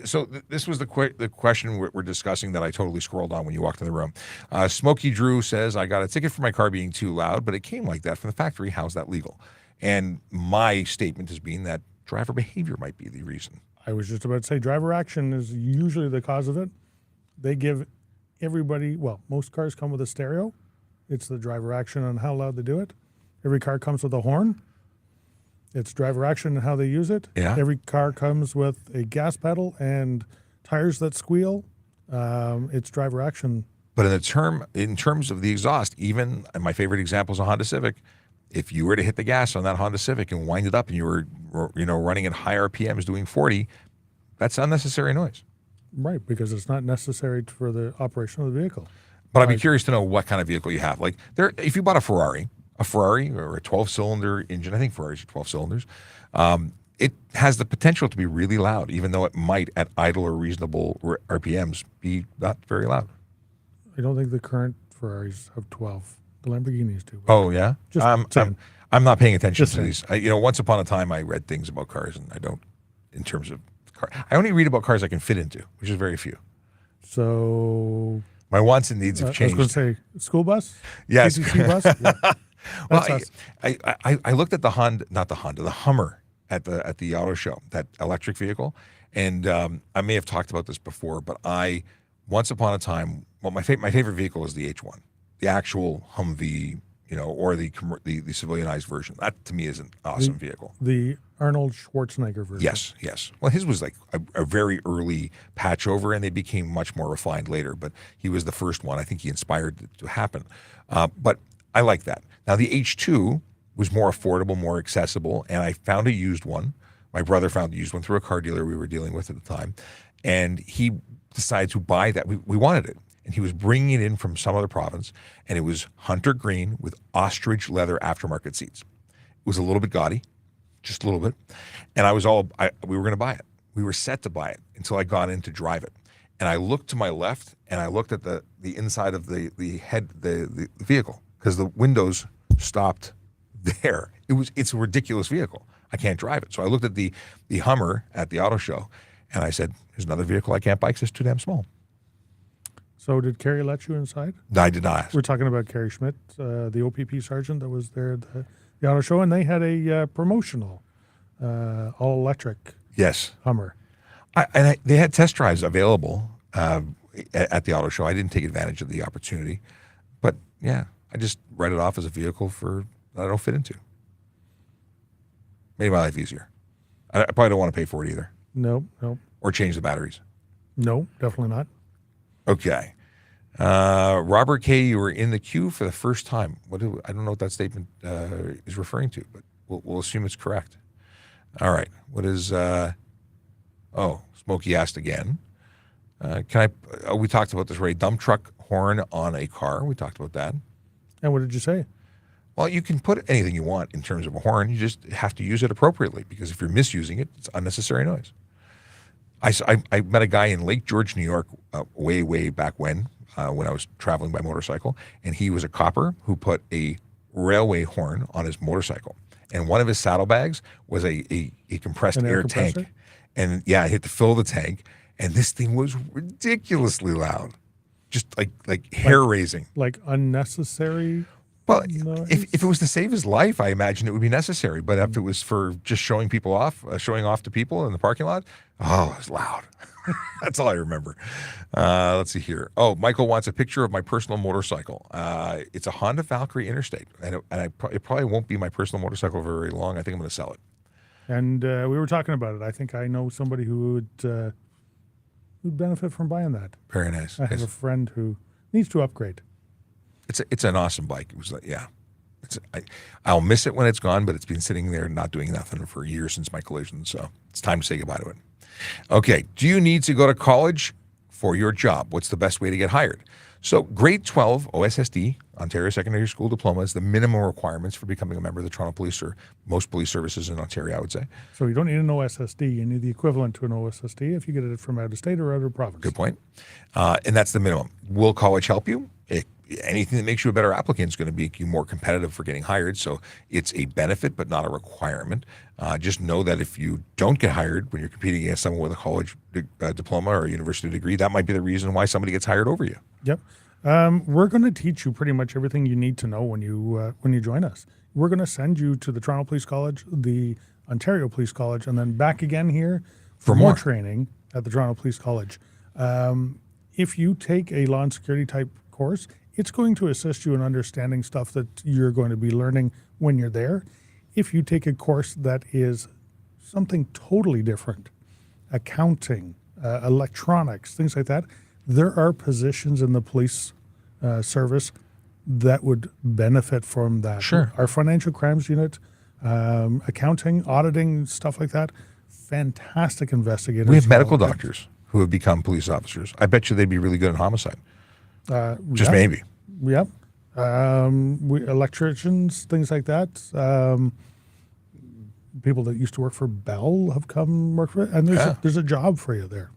So this was the question we're discussing that I totally scrolled on when you walked in the room. Smokey Drew says, I got a ticket for my car being too loud, but it came like that from the factory. How's that legal? And my statement has been that driver behavior might be the reason. I was just about to say driver action is usually the cause of it. They give everybody, well, most cars come with a stereo. It's the driver action on how loud they do it. Every car comes with a horn. It's driver action and how they use it. Yeah. Every car comes with a gas pedal and tires that squeal. It's driver action. But in terms of the exhaust, even and my favorite example is a Honda Civic. If you were to hit the gas on that Honda Civic and wind it up, and you were running at high RPMs doing 40, that's unnecessary noise. Right, because it's not necessary for the operation of the vehicle. But I'd be curious to know what kind of vehicle you have. Like if you bought a Ferrari or a 12-cylinder engine, I think Ferraris are 12 cylinders, it has the potential to be really loud, even though it might, at idle or reasonable RPMs, be not very loud. I don't think the current Ferraris have 12. The Lamborghinis do. Oh, yeah? Just I'm not paying attention Just to these. Once upon a time, I read things about cars, and I don't, in terms of car. I only read about cars I can fit into, which is very few. So my wants and needs have changed. I was going to say, school bus? Yes. PTC bus? Yeah. Well, I looked at the Hummer at the auto show, that electric vehicle, and I may have talked about this before, but once upon a time, well, my favorite vehicle is the H1, the actual Humvee, or the civilianized version. That to me is an awesome vehicle. The Arnold Schwarzenegger version. Yes. Well, his was like a very early patch over, and they became much more refined later. But he was the first one. I think he inspired it to happen. But I like that. Now the H2 was more affordable, more accessible, and I found a used one. My brother found a used one through a car dealer we were dealing with at the time, and he decided to buy that. We wanted it. and he was bringing it in from some other province, and it was hunter green with ostrich leather aftermarket seats. It was a little bit gaudy, just a little bit, and we were going to buy it. We were set to buy it until I got in to drive it, and I looked to my left, and I looked at the inside of the vehicle because the windows stopped there. It's a ridiculous vehicle. I can't drive it. So I looked at the Hummer at the auto show, and I said, "There's another vehicle I can't buy because it's too damn small." So did Carrie let you inside? I did not. We're talking about Carrie Schmidt, the OPP sergeant that was there at the auto show, and they had a promotional all-electric Yes. Hummer. They had test drives available at the auto show. I didn't take advantage of the opportunity, but yeah, I just write it off as a vehicle that I don't fit into. Made my life easier. I probably don't want to pay for it either. No. Or change the batteries. No, definitely not. Okay. Robert K., you were in the queue for the first time. I don't know what that statement is referring to, but we'll assume it's correct. All right. What is... Smokey asked again. We talked about this already. Dump truck horn on a car. We talked about that. And what did you say? Well, you can put anything you want in terms of a horn. You just have to use it appropriately, because if you're misusing it, it's unnecessary noise. I met a guy in Lake George, New York, way back when I was traveling by motorcycle, and he was a copper who put a railway horn on his motorcycle. And one of his saddlebags was a compressed air tank. And yeah, I had to fill the tank, and this thing was ridiculously loud. Just like hair raising. Like unnecessary? Well, if it was to save his life, I imagine it would be necessary. But if it was for just showing off to people in the parking lot, it was loud. That's all I remember. Let's see here. Oh, Michael wants a picture of my personal motorcycle. It's a Honda Valkyrie Interstate, and it probably won't be my personal motorcycle for very long. I think I'm going to sell it. And we were talking about it. I think I know somebody who would benefit from buying that. Very nice. I have a friend who needs to upgrade. It's an awesome bike. It was I'll miss it when it's gone, but it's been sitting there not doing nothing for years since my collision, so it's time to say goodbye to it. Okay, do you need to go to college for your job? What's the best way to get hired? So grade 12 OSSD, Ontario Secondary School Diploma, is the minimum requirements for becoming a member of the Toronto Police, or most police services in Ontario, I would say. So you don't need an OSSD. You need the equivalent to an OSSD if you get it from out of state or out of province. Good point. And that's the minimum. Will college help you? Anything that makes you a better applicant is going to make you more competitive for getting hired. So it's a benefit, but not a requirement. Just know that if you don't get hired when you're competing against someone with a college diploma or a university degree, that might be the reason why somebody gets hired over you. Yep. We're going to teach you pretty much everything you need to know when you join us. We're going to send you to the Toronto Police College, the Ontario Police College, and then back again here for more training at the Toronto Police College. If you take a law and security type course, it's going to assist you in understanding stuff that you're going to be learning when you're there. If you take a course that is something totally different, accounting, electronics, things like that, there are positions in the police service that would benefit from that. Sure. Our financial crimes unit, accounting, auditing, stuff like that, fantastic investigators. We have medical doctors who have become police officers. I bet you they'd be really good at homicide. Maybe. Yep. Electricians, things like that. People that used to work for Bell have come work for it, and there's a job for you there.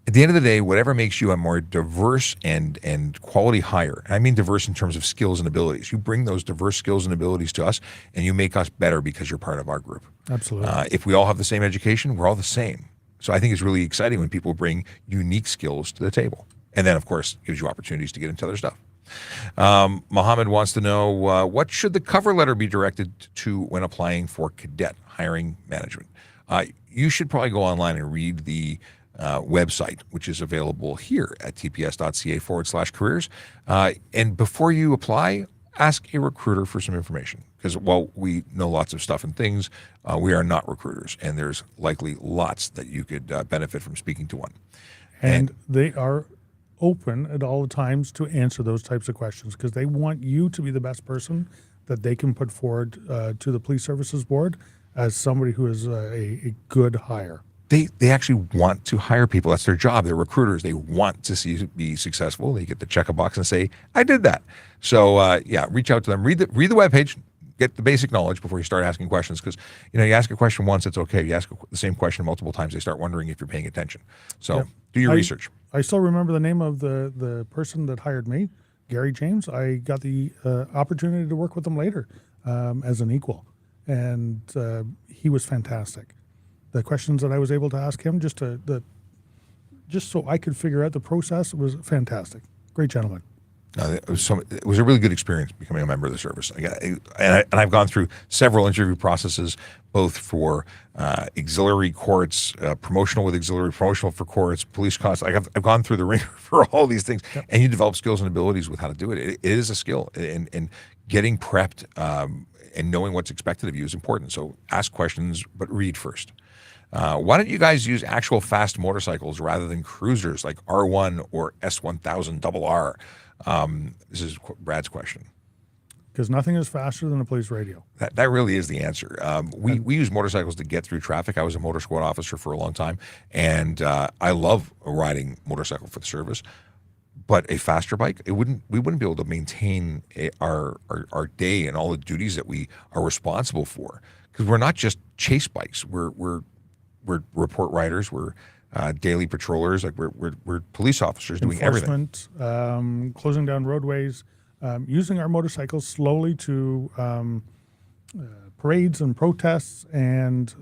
At the end of the day, whatever makes you a more diverse and quality hire, and I mean diverse in terms of skills and abilities, you bring those diverse skills and abilities to us, and you make us better because you're part of our group. Absolutely. If we all have the same education, we're all the same. So I think it's really exciting when people bring unique skills to the table. And then, of course, gives you opportunities to get into other stuff. Mohammed wants to know, what should the cover letter be directed to when applying for cadet hiring management? You should probably go online and read the website, which is available here at tps.ca/careers. And before you apply, ask a recruiter for some information. Because while we know lots of stuff and things, we are not recruiters. And there's likely lots that you could benefit from speaking to one. And they are open at all times to answer those types of questions because they want you to be the best person that they can put forward to the Police Services Board as somebody who is a good hire. they actually want to hire people. That's their job. They're recruiters. They want to see you be successful. They get to check a box and say, I did that. So reach out to them. Read the webpage. Get the basic knowledge before you start asking questions, because you ask a question once, it's okay. You ask the same question multiple times, they start wondering if you're paying attention. So do your research. I still remember the name of the person that hired me, Gary James. I got the opportunity to work with him later as an equal, and he was fantastic. The questions that I was able to ask him just so I could figure out the process was fantastic. Great gentleman. It was a really good experience becoming a member of the service. And I've gone through several interview processes, both for auxiliary courts, promotional with auxiliary, promotional for courts, police costs. I've gone through the ringer for all these things, and you develop skills and abilities with how to do it. It is a skill, and getting prepped and knowing what's expected of you is important. So ask questions, but read first. Why don't you guys use actual fast motorcycles rather than cruisers like R1 or S1000RR? This is Brad's question. Because nothing is faster than a police radio. That really is the answer. We use motorcycles to get through traffic. I was a motor squad officer for a long time, and I love riding motorcycle for the service. But a faster bike, we wouldn't be able to maintain our day and all the duties that we are responsible for, because we're not just chase bikes. We're report riders. We're daily patrollers. Like we're police officers doing everything. Closing down roadways, using our motorcycles slowly to parades and protests and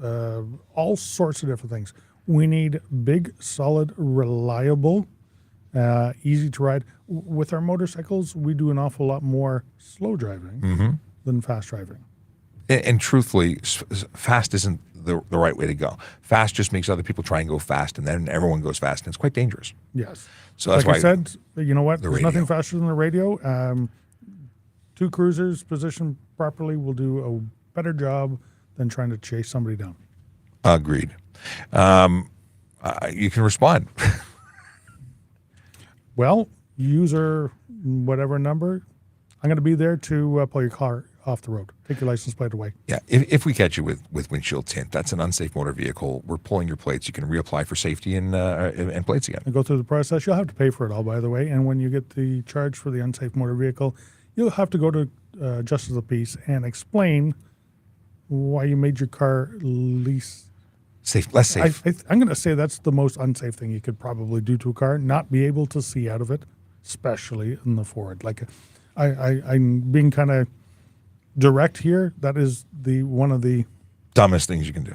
all sorts of different things. We need big, solid, reliable, easy to ride. With our motorcycles, we do an awful lot more slow driving than fast driving. And truthfully, fast isn't the right way to go. Fast just makes other people try and go fast, and then everyone goes fast, and it's quite dangerous. Yes. So that's like why I said, you know what? There's radio. nothing faster than the radio. Two cruisers positioned properly will do a better job than trying to chase somebody down. Agreed. You can respond. Well, user whatever number, I'm going to be there to pull your car off the road. Take your license plate away. Yeah, if we catch you with windshield tint, that's an unsafe motor vehicle. We're pulling your plates. You can reapply for safety and plates again. And go through the process. You'll have to pay for it all, by the way. And when you get the charge for the unsafe motor vehicle, you'll have to go to Justice of the Peace and explain why you made your car less safe. I'm going to say that's the most unsafe thing you could probably do to a car, not be able to see out of it, especially in the forward. Like, I'm being kind of direct here. That is one of the dumbest things you can do.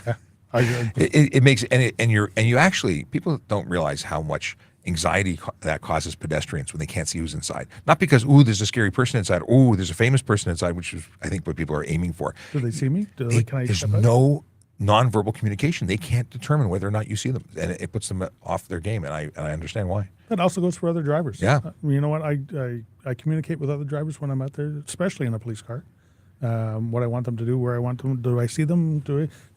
Yeah, it makes and you actually, people don't realize how much anxiety that causes pedestrians when they can't see who's inside. Not because there's a scary person inside. There's a famous person inside, which is I think what people are aiming for. Do they see me? There's no nonverbal communication. They can't determine whether or not you see them, and it puts them off their game. And I understand why. That also goes for other drivers. Yeah. You know what? I communicate with other drivers when I'm out there, especially in a police car. What I want them to do, where I want them. Do I see them?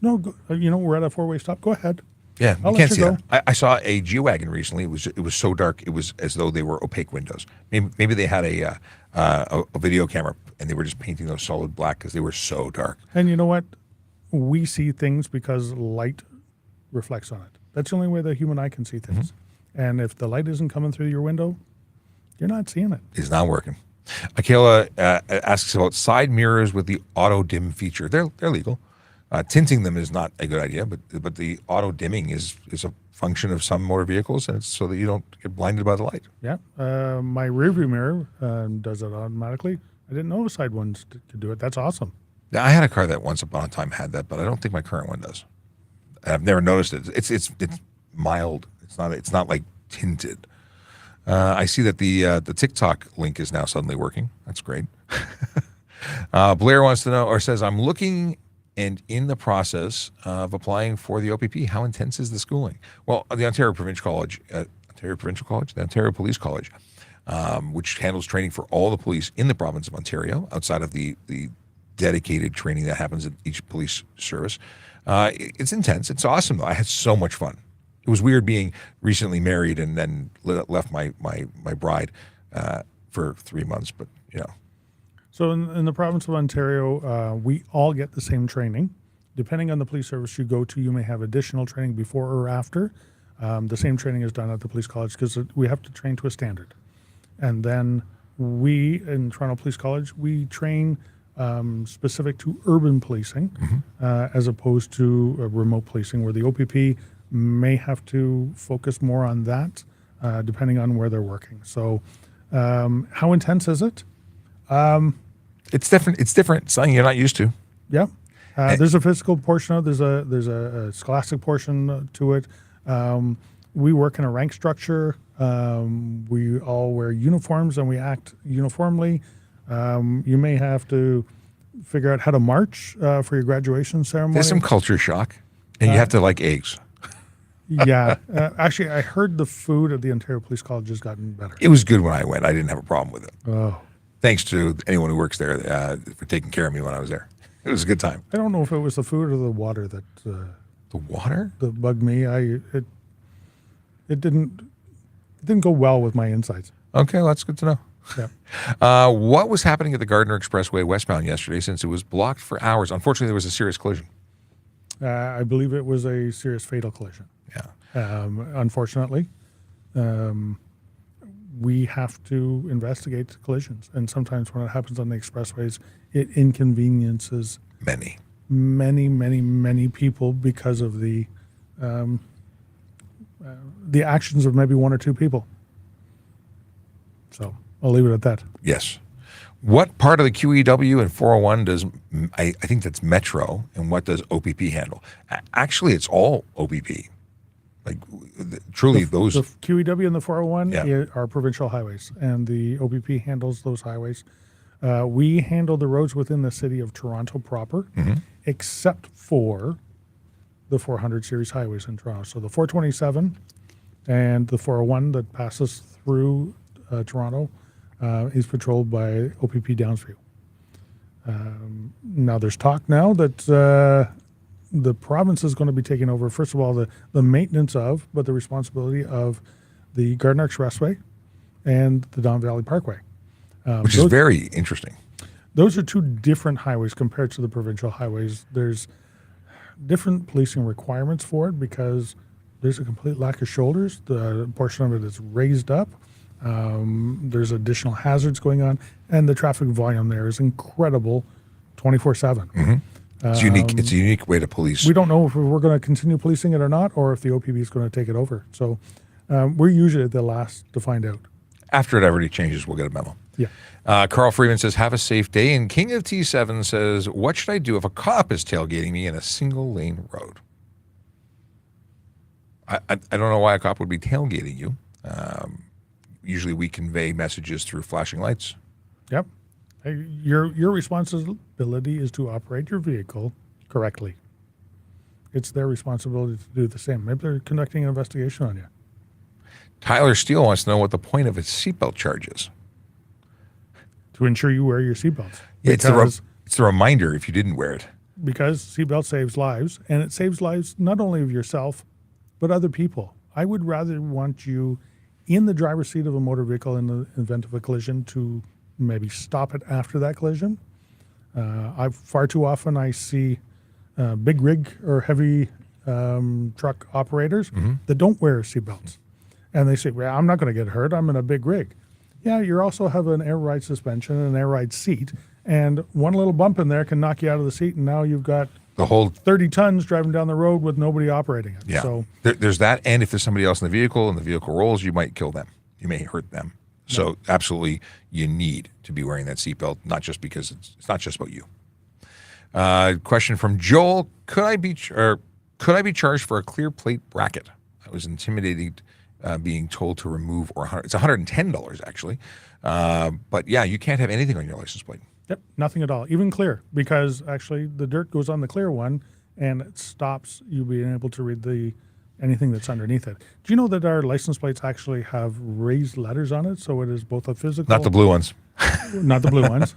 We're at a four-way stop. Go ahead. Yeah, I'll you can't let see you that. I saw a G-Wagon recently. It was so dark. It was as though they were opaque windows. Maybe they had a video camera and they were just painting those solid black because they were so dark. And you know what? We see things because light reflects on it. That's the only way the human eye can see things. And if the light isn't coming through your window, you're not seeing it. It's not working. Akela asks about side mirrors with the auto dim feature. They're legal. Tinting them is not a good idea, but the auto dimming is a function of some motor vehicles, and it's so that you don't get blinded by the light. Yeah. My rearview mirror does it automatically. I didn't know side ones could do it. That's awesome. Yeah, I had a car that once upon a time had that, but I don't think my current one does. I've never noticed it. It's mild. It's not like tinted. I see that the TikTok link is now suddenly working. That's great. Blair wants to know, or says, I'm looking and in the process of applying for the OPP. How intense is the schooling? Well, the Ontario Provincial College, the Ontario Police College, which handles training for all the police in the province of Ontario, outside of the dedicated training that happens at each police service. It's intense. It's awesome, though. I had so much fun. It was weird being recently married and then left my bride for 3 months, but So in the province of Ontario, we all get the same training. depending on the police service you go to, you may have additional training before or after. The same training is done at the police college because we have to train to a standard. And then we, in Toronto Police College, we train specific to urban policing as opposed to remote policing, where the OPP may have to focus more on that depending on where they're working. So how intense is it? It's different. It's different. Something you're not used to. Yeah. There's a physical portion of it. There's a scholastic portion to it. We work in a rank structure. We all wear uniforms and we act uniformly. You may have to figure out how to march for your graduation ceremony. There's some culture shock, and you have to like eggs. Yeah. Actually, I heard the food at the Ontario Police College has gotten better. It was good when I went. I didn't have a problem with it. Oh. Thanks to anyone who works there for taking care of me when I was there. It was a good time. I don't know if it was the food or the water that The water? that bugged me. It didn't go well with my insides. Okay, well, that's good to know. Yeah. What was happening at the Gardner Expressway westbound yesterday, since it was blocked for hours? Unfortunately, there was a serious collision. I believe it was a serious fatal collision. Yeah. Unfortunately, we have to investigate collisions, and sometimes when it happens on the expressways, it inconveniences many people because of the actions of maybe one or two people. So I'll leave it at that. Yes. What part of the QEW and 401 does, I think that's Metro, and what does OPP handle? Actually, it's all OPP. Like, truly, those... The QEW and the 401 Yeah. are provincial highways, and the OPP handles those highways. We handle the roads within the city of Toronto proper, except for the 400 series highways in Toronto. So the 427 and the 401 that passes through Toronto is patrolled by OPP Downsview. Now there's talk now that the province is going to be taking over, first of all, the maintenance of, but the responsibility of the Gardner Expressway and the Don Valley Parkway. which is very interesting. Those are two different highways compared to the provincial highways. There's different policing requirements for it because there's a complete lack of shoulders. The portion of it is raised up. There's additional hazards going on, and the traffic volume there is incredible 24/7. It's unique. It's a unique way to police. We don't know if we're going to continue policing it or not, or if the OPP is going to take it over. So we're usually the last to find out. After it already changes, we'll get a memo. Yeah. Carl Freeman says, have a safe day. And King of T7 says, what should I do if a cop is tailgating me in a single lane road? I don't know why a cop would be tailgating you. Usually we convey messages through flashing lights. Yep. Your responsibility is to operate your vehicle correctly. It's their responsibility to do the same. Maybe they're conducting an investigation on you. Tyler Steele wants to know what the point of a seatbelt charge is. To ensure you wear your seatbelts. Yeah, it's the reminder if you didn't wear it. Because seatbelt saves lives, and it saves lives not only of yourself, but other people. I would rather want you in the driver's seat of a motor vehicle in the event of a collision to maybe stop it after that collision. Far too often I see big rig or heavy truck operators that don't wear seatbelts. And they say, well, I'm not going to get hurt. I'm in a big rig. Yeah, you also have an air ride suspension and an air ride seat. And one little bump in there can knock you out of the seat. And now you've got the whole 30 tons driving down the road with nobody operating it. Yeah. So there's that. And if there's somebody else in the vehicle and the vehicle rolls, you might kill them. You may hurt them. So absolutely, you need to be wearing that seatbelt, not just because it's not just about you. Question from Joel: Could I be charged for a clear plate bracket? I was intimidated being told to remove it's $110 actually, but yeah, you can't have anything on your license plate. Yep, nothing at all, even clear, because actually the dirt goes on the clear one, and it stops you being able to read anything that's underneath it. Do you know that our license plates actually have raised letters on it? So it is both a physical... Not the blue ones. Not the blue ones.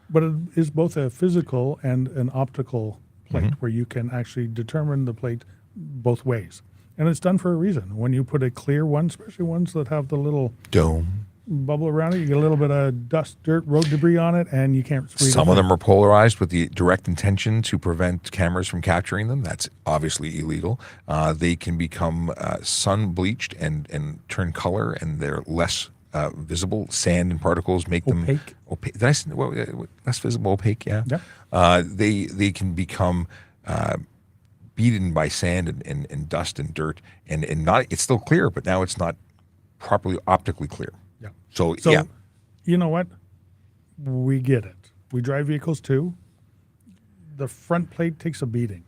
But it is both a physical and an optical plate where you can actually determine the plate both ways. And it's done for a reason. When you put a clear one, especially ones that have the little... Dome. bubble around it. You get a little bit of dust, dirt, road debris on it, and you can't read Some a of thing. them are polarized with the direct intention to prevent cameras from capturing them. That's obviously illegal. They can become sun bleached and turn color, and they're less visible. Sand and particles make Opaque. them opaque. Did I say less visible, opaque? Yeah. Yeah. They can become beaten by sand and dust and dirt, and not. It's still clear, but now it's not properly optically clear. Yeah. So So, yeah. you know what? We get it. We drive vehicles too. The front plate takes a beating,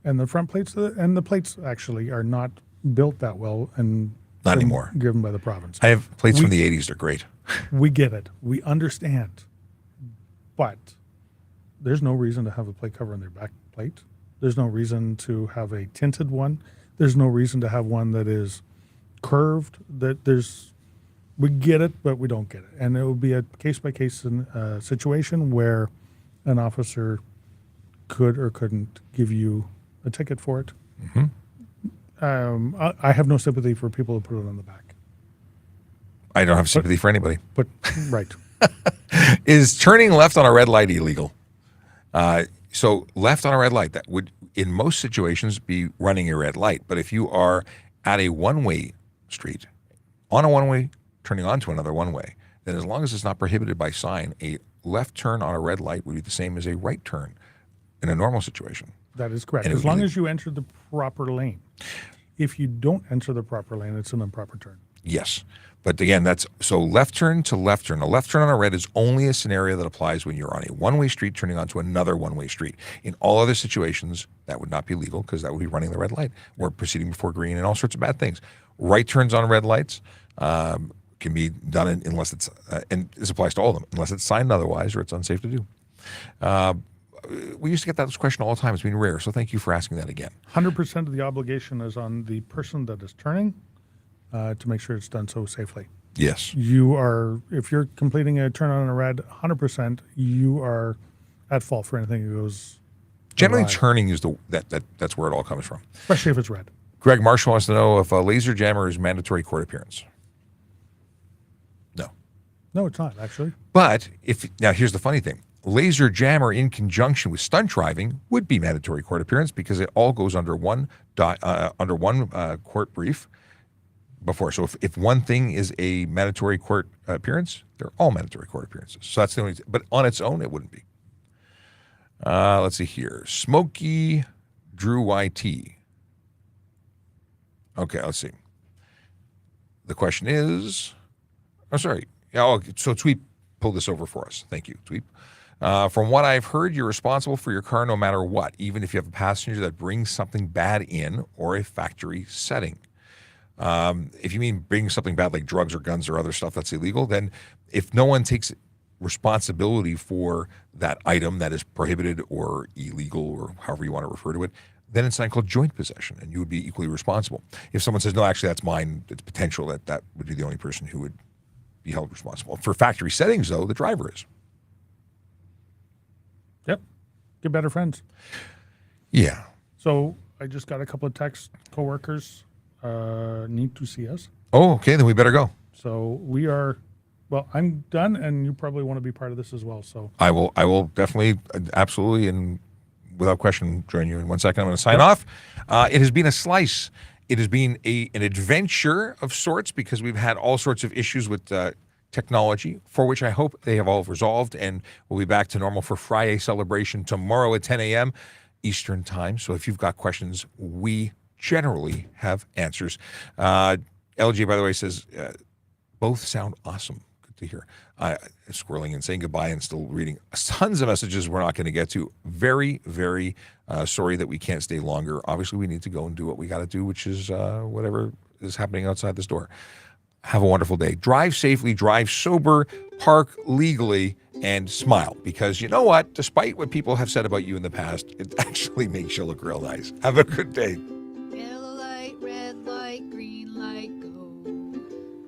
and the front plates and the plates actually are not built that well, and Not they're anymore. given by the province. I have plates from the 80s. They're great. We get it. We understand, but there's no reason to have a plate cover on their back plate. There's no reason to have a tinted one. There's no reason to have one that is curved. We get it, but we don't get it. And it will be a case-by-case situation where an officer could or couldn't give you a ticket for it. I have no sympathy for people who put it on the back. I don't have sympathy for anybody. But, right. Is turning left on a red light illegal? So left on a red light, that would, in most situations, be running a red light. But if you are at a one-way street, on a one-way, turning onto another one-way, then as long as it's not prohibited by sign, a left turn on a red light would be the same as a right turn in a normal situation. That is correct. And it As would be long le- as you enter the proper lane. If you don't enter the proper lane, it's an improper turn. Yes. But again, that's so left turn to left turn. A left turn on a red is only a scenario that applies when you're on a one-way street turning onto another one-way street. In all other situations, that would not be legal because that would be running the red light or proceeding before green and all sorts of bad things. Right turns on red lights can be done unless it's, and this applies to all of them, unless it's signed otherwise or it's unsafe to do. We used to get that question all the time. It's been rare, so thank you for asking that again. 100% of the obligation is on the person that is turning to make sure it's done so safely. Yes. If you're completing a turn on a red, 100%, you are at fault for anything that goes Generally, awry, turning is that's where it all comes from. especially if it's red. Greg Marshall wants to know if a laser jammer is mandatory court appearance. No. No, it's not, actually. But now here's the funny thing. Laser jammer in conjunction with stunt driving would be mandatory court appearance because it all goes under one court brief before. So if one thing is a mandatory court appearance, they're all mandatory court appearances. So that's the only, but on its own, it wouldn't be. Let's see here. Smokey Drew YT. Okay, let's see. The question is, so Tweep pulled this over for us. Thank you, Tweep. From what I've heard, you're responsible for your car no matter what, even if you have a passenger that brings something bad in or a factory setting. If you mean bringing something bad like drugs or guns or other stuff that's illegal, then if no one takes responsibility for that item that is prohibited or illegal or however you want to refer to it, then it's something called joint possession, and you would be equally responsible. If someone says, no, actually, that's mine, it's potential that would be the only person who would be held responsible. For factory settings, though, the driver is. Yep. Get better friends. Yeah. So I just got a couple of texts. Coworkers need to see us. Oh, okay, then we better go. So we are, well, I'm done, and you probably want to be part of this as well. So I will definitely, absolutely, and without question, join you in 1 second. I'm going to sign off. It has been a slice. It has been an adventure of sorts because we've had all sorts of issues with technology, for which I hope they have all resolved, and we'll be back to normal for Friday celebration tomorrow at 10 a.m. Eastern time. So if you've got questions, we generally have answers. LG, by the way, says both sound awesome. Good to hear. Squirreling and saying goodbye and still reading tons of messages we're not going to get to. Very, very sorry that we can't stay longer. Obviously, we need to go and do what we got to do, which is whatever is happening outside this door. Have a wonderful day. Drive safely, drive sober, park legally, and smile. Because you know what? Despite what people have said about you in the past, it actually makes you look real nice. Have a good day. Yellow light, red light, green light, go.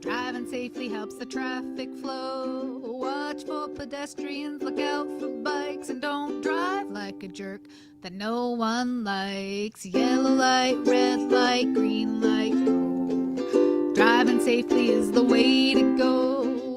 Driving safely helps the traffic flow. Watch for pedestrians, look out for bikes, and don't drive like a jerk that no one likes. Yellow light, red light, green light, go. Driving safely is the way to go.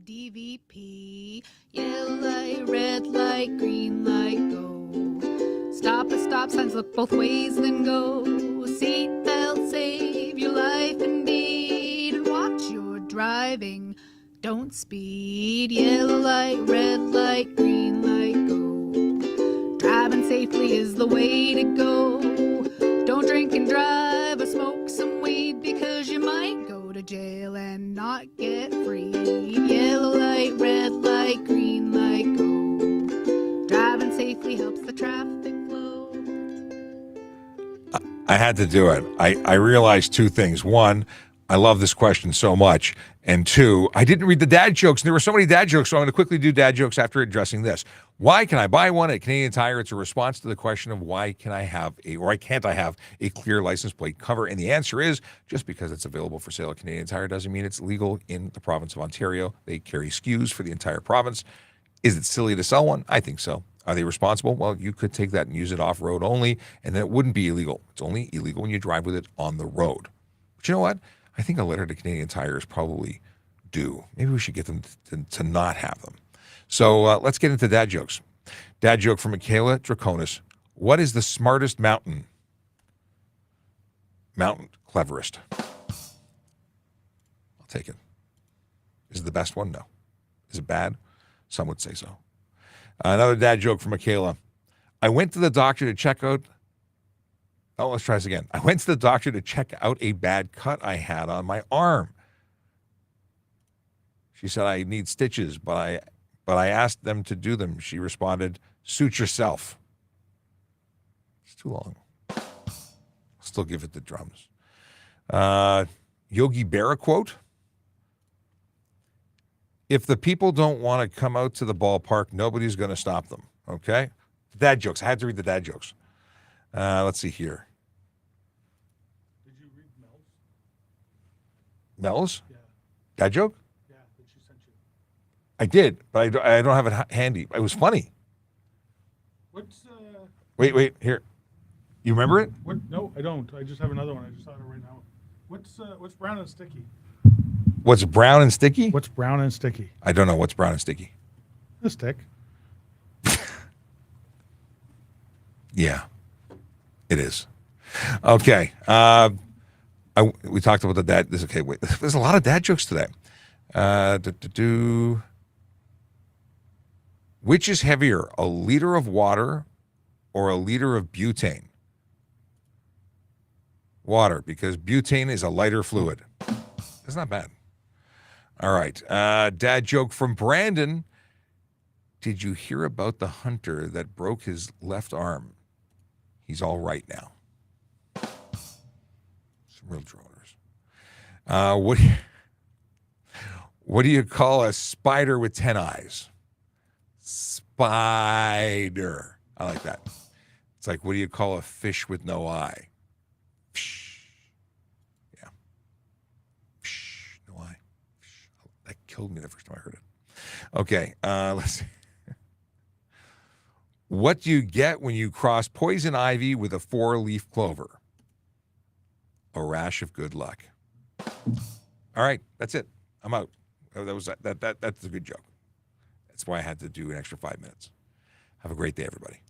the DVP. Yellow light, red light, green light, go. Stop at stop signs, look both ways, then go. Seatbelt, save your life indeed. And watch your driving, don't speed. Yellow light, red light, green light, go. Driving safely is the way to go. Don't drink and drive or smoke some weed, because you might go to jail and not get free. Yellow light, red light, green light, go. Driving safely helps the traffic flow. I had to do it. I realized two things. One, I love this question so much. And two, I didn't read the dad jokes. And there were so many dad jokes, so I'm going to quickly do dad jokes after addressing this. Why can I buy one at Canadian Tire? It's a response to the question of why can't I have a clear license plate cover? And the answer is, just because it's available for sale at Canadian Tire doesn't mean it's legal in the province of Ontario. They carry SKUs for the entire province. Is it silly to sell one? I think so. Are they responsible? Well, you could take that and use it off-road only, and then it wouldn't be illegal. It's only illegal when you drive with it on the road. But you know what? I think a letter to Canadian Tire is probably due. Maybe we should get them to not have them. So let's get into dad jokes. Dad joke from Michaela Draconis. What is the smartest mountain? Mountain cleverest. I'll take it. Is it the best one? No. Is it bad? Some would say so. Another dad joke from Michaela. I went to the doctor to check out. Oh, let's try this again. I went to the doctor to check out a bad cut I had on my arm. She said, I need stitches, but I asked them to do them. She responded, suit yourself. It's too long. Still give it the drums. Yogi Berra quote. If the people don't want to come out to the ballpark, nobody's going to stop them. Okay? Dad jokes. I had to read the dad jokes. Let's see here. Did you read Mel's? Mel's? Yeah. Dad joke? Yeah, that she sent you. I did, but I don't have it handy. It was funny. What's Wait, here. You remember it? What? No, I don't. I just have another one. I just thought of it right now. What's brown and sticky? What's brown and sticky? What's brown and sticky? I don't know what's brown and sticky. A stick. Yeah, it is. Okay. We talked about the dad. Okay, wait. There's a lot of dad jokes today. Which is heavier, a liter of water or a liter of butane? Water, because butane is a lighter fluid. That's not bad. All right. Dad joke from Brandon. Did you hear about the hunter that broke his left arm? He's all right now. Some real droners. What do you call a spider with 10 eyes? Spider. I like that. It's like, what do you call a fish with no eye? Yeah. No eye. That killed me the first time I heard it. Okay, let's see. What do you get when you cross poison ivy with a 4-leaf clover? A rash of good luck. All right, that's it. I'm out. That's a good joke. That's why I had to do an extra 5 minutes. Have a great day, everybody.